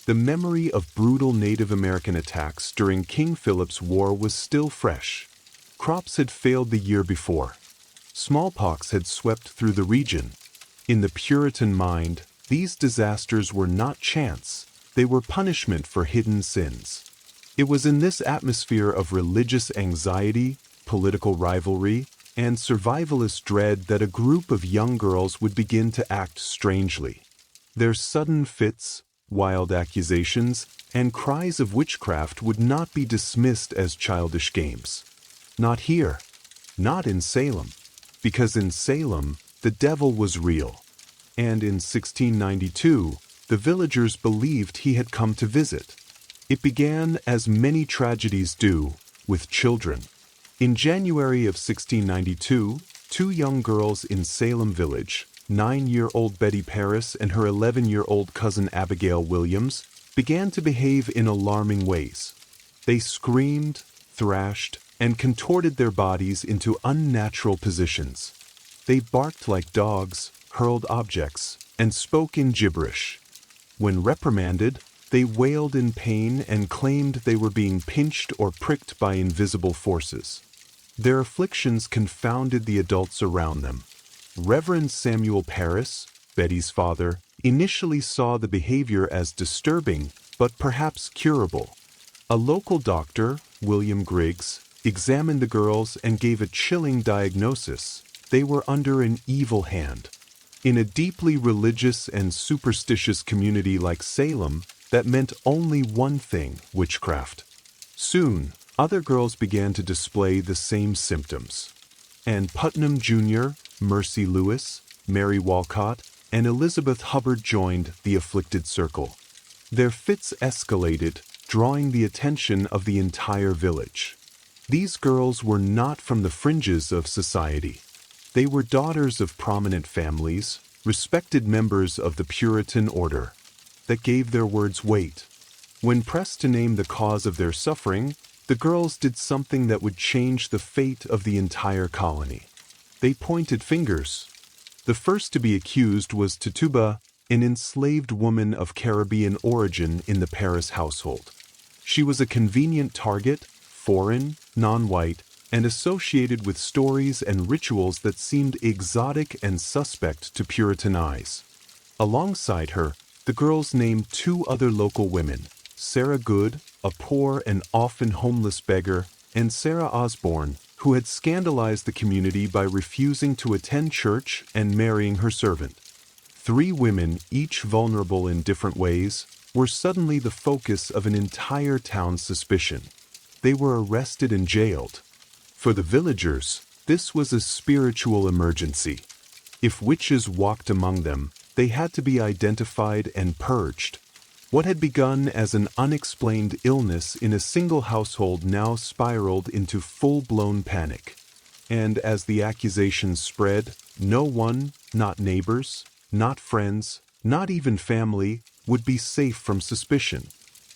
The memory of brutal Native American attacks during King Philip's War was still fresh. Crops had failed the year before. Smallpox had swept through the region. In the Puritan mind, these disasters were not chance, they were punishment for hidden sins. It was in this atmosphere of religious anxiety, political rivalry, and survivalist dread that a group of young girls would begin to act strangely. Their sudden fits, wild accusations, and cries of witchcraft would not be dismissed as childish games. Not here. Not in Salem. Because in Salem, the devil was real. And in 1692, the villagers believed he had come to visit. It began, as many tragedies do, with children. In January of 1692, two young girls in Salem Village, 9-year-old Betty Paris and her 11-year-old cousin Abigail Williams, began to behave in alarming ways. They screamed, thrashed, and contorted their bodies into unnatural positions. They barked like dogs, hurled objects, and spoke in gibberish. When reprimanded, they wailed in pain and claimed they were being pinched or pricked by invisible forces. Their afflictions confounded the adults around them. Reverend Samuel Paris, Betty's father, initially saw the behavior as disturbing, but perhaps curable. A local doctor, William Griggs, examined the girls and gave a chilling diagnosis. They were under an evil hand. In a deeply religious and superstitious community like Salem, that meant only one thing: witchcraft. Soon, other girls began to display the same symptoms. And Putnam Jr., Mercy Lewis, Mary Walcott, and Elizabeth Hubbard joined the afflicted circle. Their fits escalated, drawing the attention of the entire village. These girls were not from the fringes of society. They were daughters of prominent families, respected members of the Puritan order, that gave their words weight. When pressed to name the cause of their suffering, the girls did something that would change the fate of the entire colony. They pointed fingers. The first to be accused was Tituba, an enslaved woman of Caribbean origin in the Paris household. She was a convenient target, foreign, non-white, and associated with stories and rituals that seemed exotic and suspect to Puritan eyes. Alongside her, the girls named two other local women, Sarah Good, a poor and often homeless beggar, and Sarah Osborne, who had scandalized the community by refusing to attend church and marrying her servant. Three women, each vulnerable in different ways, were suddenly the focus of an entire town's suspicion. They were arrested and jailed. For the villagers, this was a spiritual emergency. If witches walked among them, they had to be identified and purged. What had begun as an unexplained illness in a single household now spiraled into full-blown panic. And as the accusations spread, no one, not neighbors, not friends, not even family, would be safe from suspicion.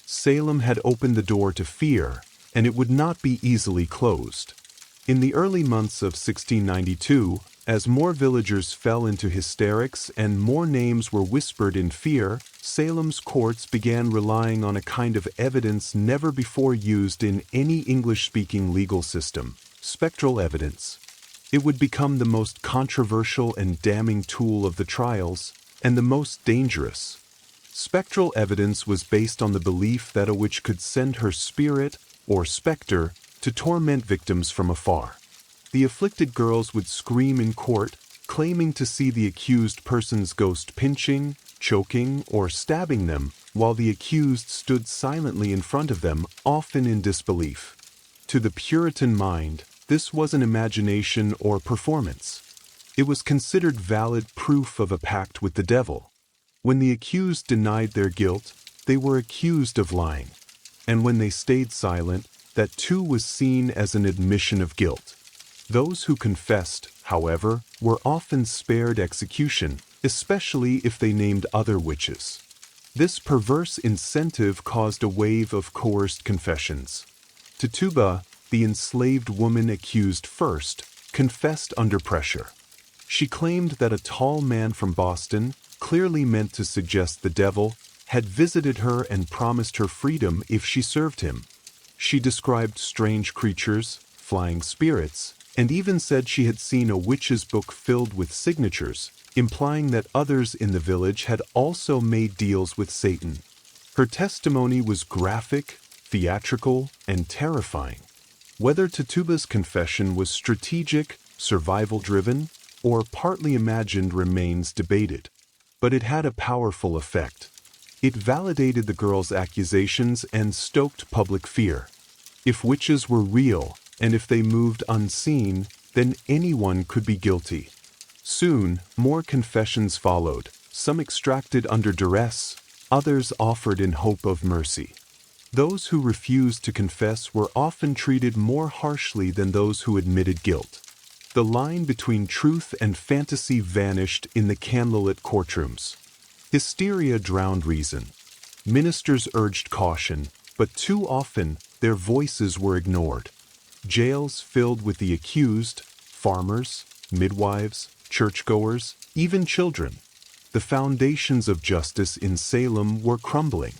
Salem had opened the door to fear, and it would not be easily closed. In the early months of 1692, as more villagers fell into hysterics and more names were whispered in fear, Salem's courts began relying on a kind of evidence never before used in any English-speaking legal system: spectral evidence. It would become the most controversial and damning tool of the trials, and the most dangerous. Spectral evidence was based on the belief that a witch could send her spirit, or specter, to torment victims from afar. The afflicted girls would scream in court, claiming to see the accused person's ghost pinching, choking, or stabbing them, while the accused stood silently in front of them, often in disbelief. To the Puritan mind, this wasn't imagination or performance. It was considered valid proof of a pact with the devil. When the accused denied their guilt, they were accused of lying. And when they stayed silent, that too was seen as an admission of guilt. Those who confessed, however, were often spared execution, especially if they named other witches. This perverse incentive caused a wave of coerced confessions. Tituba, the enslaved woman accused first, confessed under pressure. She claimed that a tall man from Boston, clearly meant to suggest the devil, had visited her and promised her freedom if she served him. She described strange creatures, flying spirits, and even said she had seen a witch's book filled with signatures, implying that others in the village had also made deals with Satan. Her testimony was graphic, theatrical, and terrifying. Whether Tituba's confession was strategic, survival-driven, or partly imagined remains debated. But it had a powerful effect. It validated the girl's accusations and stoked public fear. If witches were real, and if they moved unseen, then anyone could be guilty. Soon, more confessions followed, some extracted under duress, others offered in hope of mercy. Those who refused to confess were often treated more harshly than those who admitted guilt. The line between truth and fantasy vanished in the candlelit courtrooms. Hysteria drowned reason. Ministers urged caution, but too often their voices were ignored. Jails filled with the accused, farmers, midwives, churchgoers, even children. The foundations of justice in Salem were crumbling.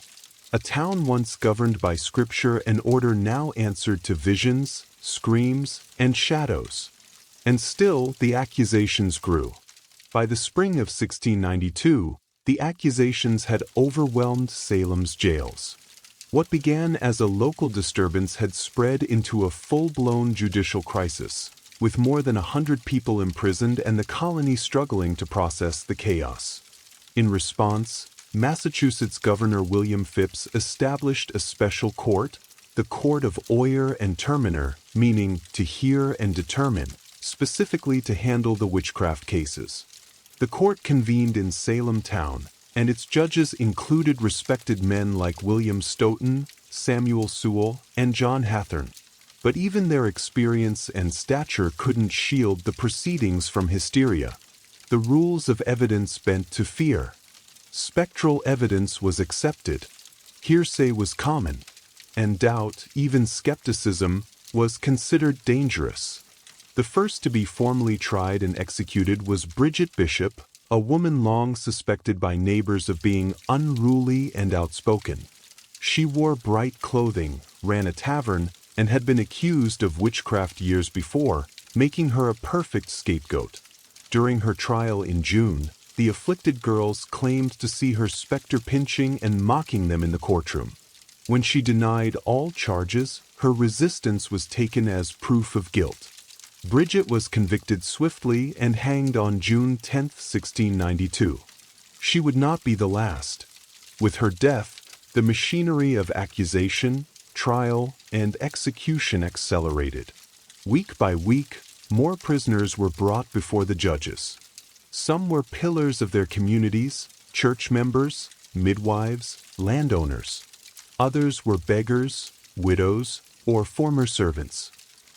A town once governed by scripture and order now answered to visions, screams, and shadows. And still the accusations grew. By the spring of 1692, the accusations had overwhelmed Salem's jails. What began as a local disturbance had spread into a full-blown judicial crisis, with more than 100 people imprisoned and the colony struggling to process the chaos. In response, Massachusetts Governor William Phips established a special court, the Court of Oyer and Terminer, meaning to hear and determine, specifically to handle the witchcraft cases. The court convened in Salem town, and its judges included respected men like William Stoughton, Samuel Sewell, and John Hathorne. But even their experience and stature couldn't shield the proceedings from hysteria. The rules of evidence bent to fear. Spectral evidence was accepted. Hearsay was common. And doubt, even skepticism, was considered dangerous. The first to be formally tried and executed was Bridget Bishop, a woman long suspected by neighbors of being unruly and outspoken. She wore bright clothing, ran a tavern, and had been accused of witchcraft years before, making her a perfect scapegoat. During her trial in June, the afflicted girls claimed to see her specter pinching and mocking them in the courtroom. When she denied all charges, her resistance was taken as proof of guilt. Bridget was convicted swiftly and hanged on June 10, 1692. She would not be the last. With her death, the machinery of accusation, trial, and execution accelerated. Week by week, more prisoners were brought before the judges. Some were pillars of their communities, church members, midwives, landowners. Others were beggars, widows, or former servants.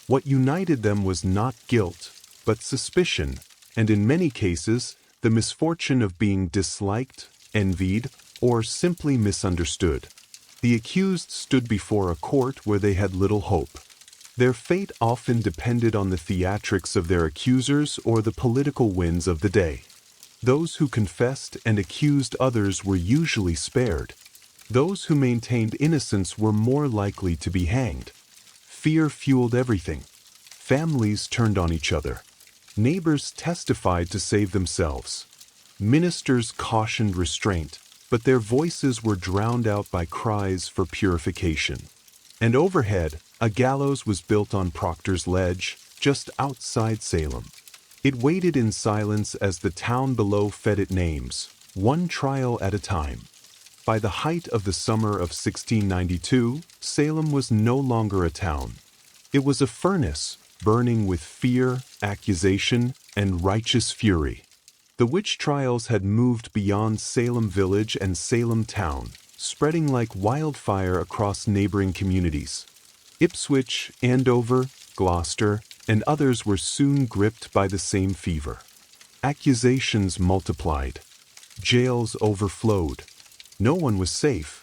What united them was not guilt, but suspicion, and in many cases, the misfortune of being disliked, envied, or simply misunderstood. The accused stood before a court where they had little hope. Their fate often depended on the theatrics of their accusers or the political winds of the day. Those who confessed and accused others were usually spared. Those who maintained innocence were more likely to be hanged. Fear fueled everything. Families turned on each other. Neighbors testified to save themselves. Ministers cautioned restraint, but their voices were drowned out by cries for purification. And overhead, a gallows was built on Proctor's Ledge, just outside Salem. It waited in silence as the town below fed it names, one trial at a time. By the height of the summer of 1692, Salem was no longer a town. It was a furnace, burning with fear, accusation, and righteous fury. The witch trials had moved beyond Salem village and Salem town, spreading like wildfire across neighboring communities. Ipswich, Andover, Gloucester, and others were soon gripped by the same fever. Accusations multiplied. Jails overflowed. No one was safe.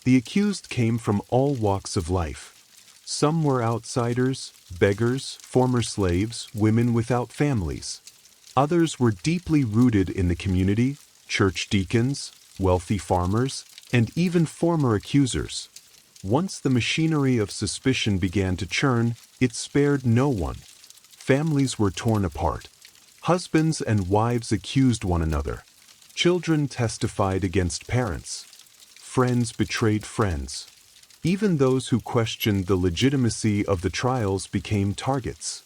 The accused came from all walks of life. Some were outsiders, beggars, former slaves, women without families. Others were deeply rooted in the community, church deacons, wealthy farmers, and even former accusers. Once the machinery of suspicion began to churn, it spared no one. Families were torn apart. Husbands and wives accused one another. Children testified against parents. Friends betrayed friends. Even those who questioned the legitimacy of the trials became targets.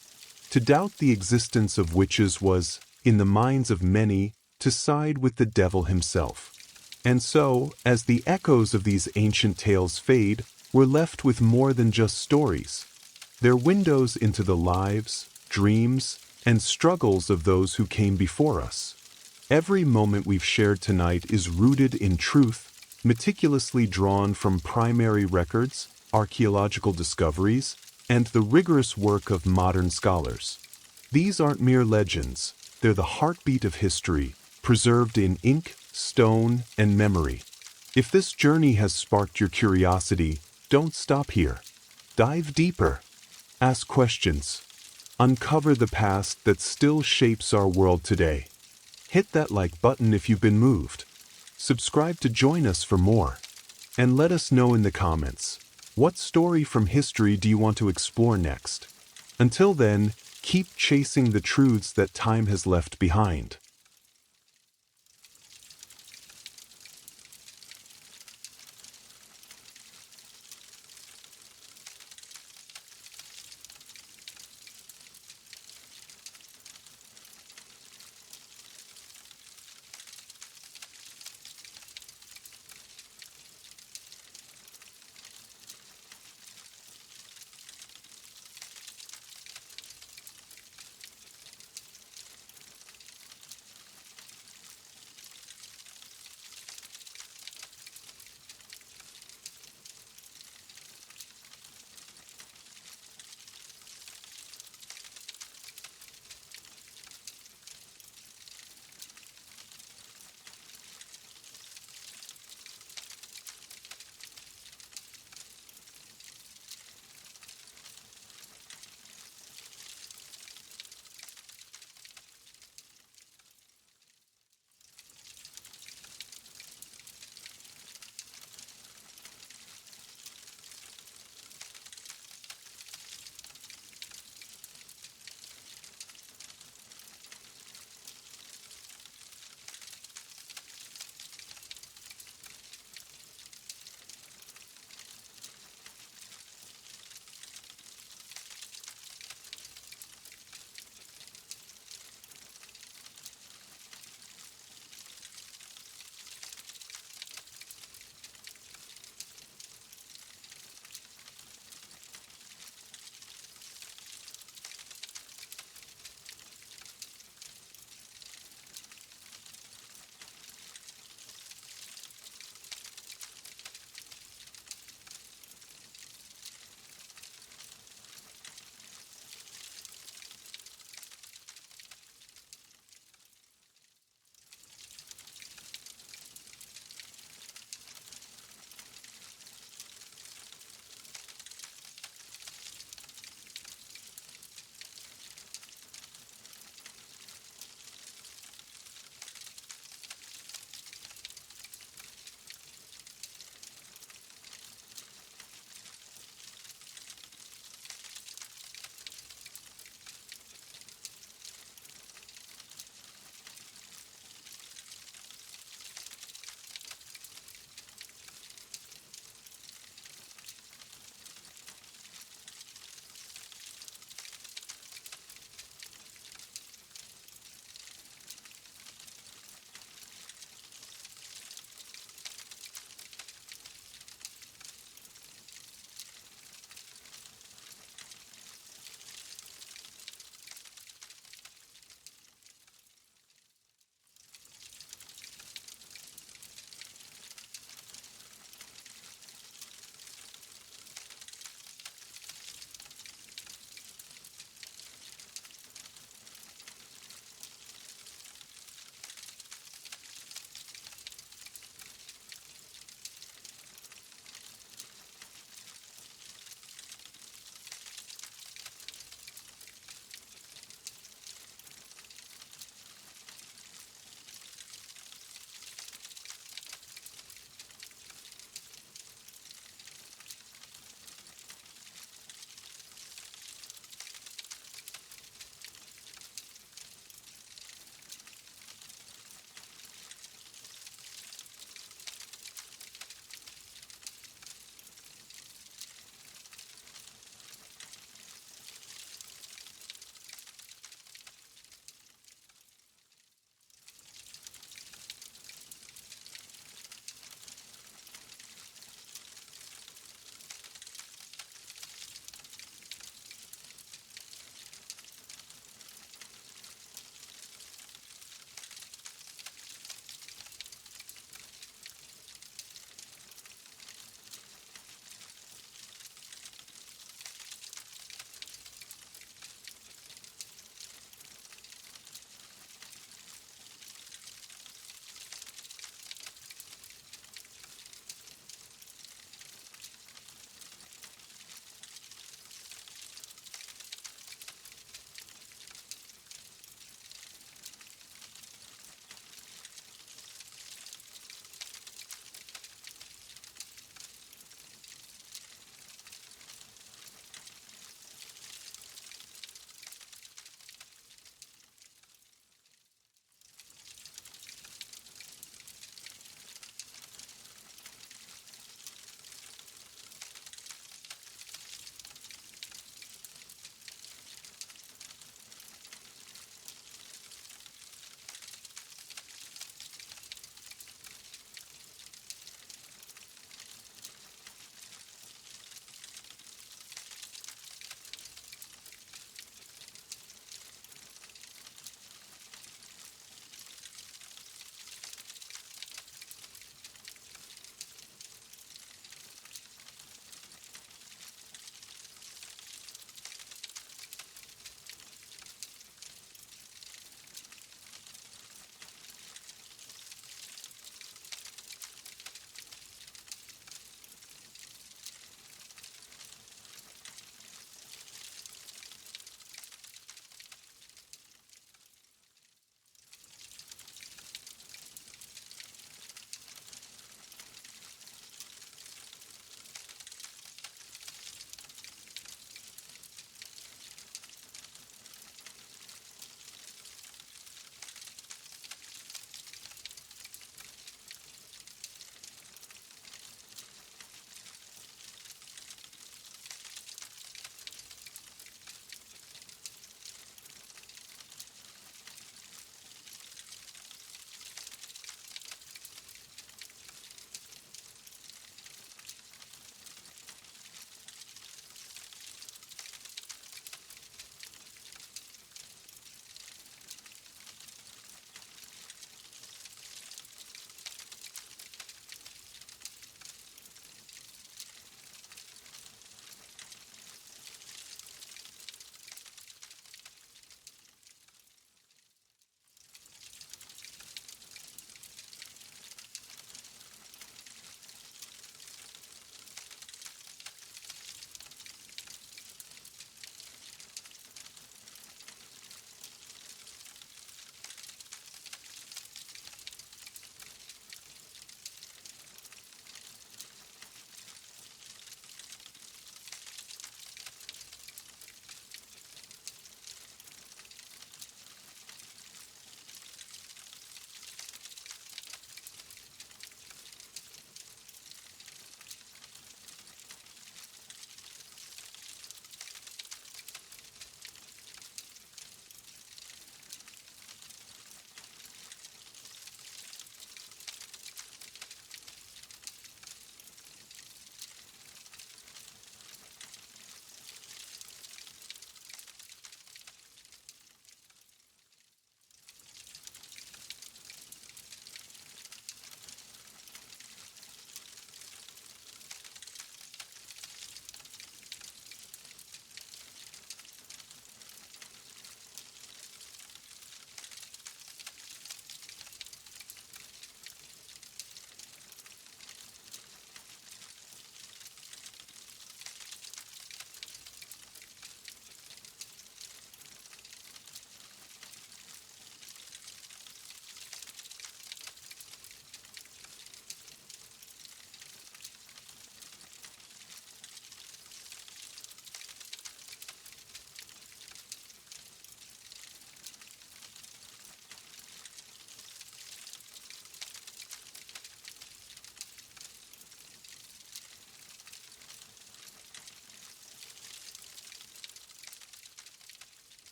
To doubt the existence of witches was, in the minds of many, to side with the devil himself. And so, as the echoes of these ancient tales fade, we're left with more than just stories. They're windows into the lives, dreams, and struggles of those who came before us. Every moment we've shared tonight is rooted in truth, meticulously drawn from primary records, archaeological discoveries, and the rigorous work of modern scholars. These aren't mere legends, they're the heartbeat of history, preserved in ink, stone, and memory. If this journey has sparked your curiosity, don't stop here. Dive deeper. Ask questions. Uncover the past that still shapes our world today. Hit that like button if you've been moved. Subscribe to join us for more. And let us know in the comments, what story from history do you want to explore next? Until then, keep chasing the truths that time has left behind.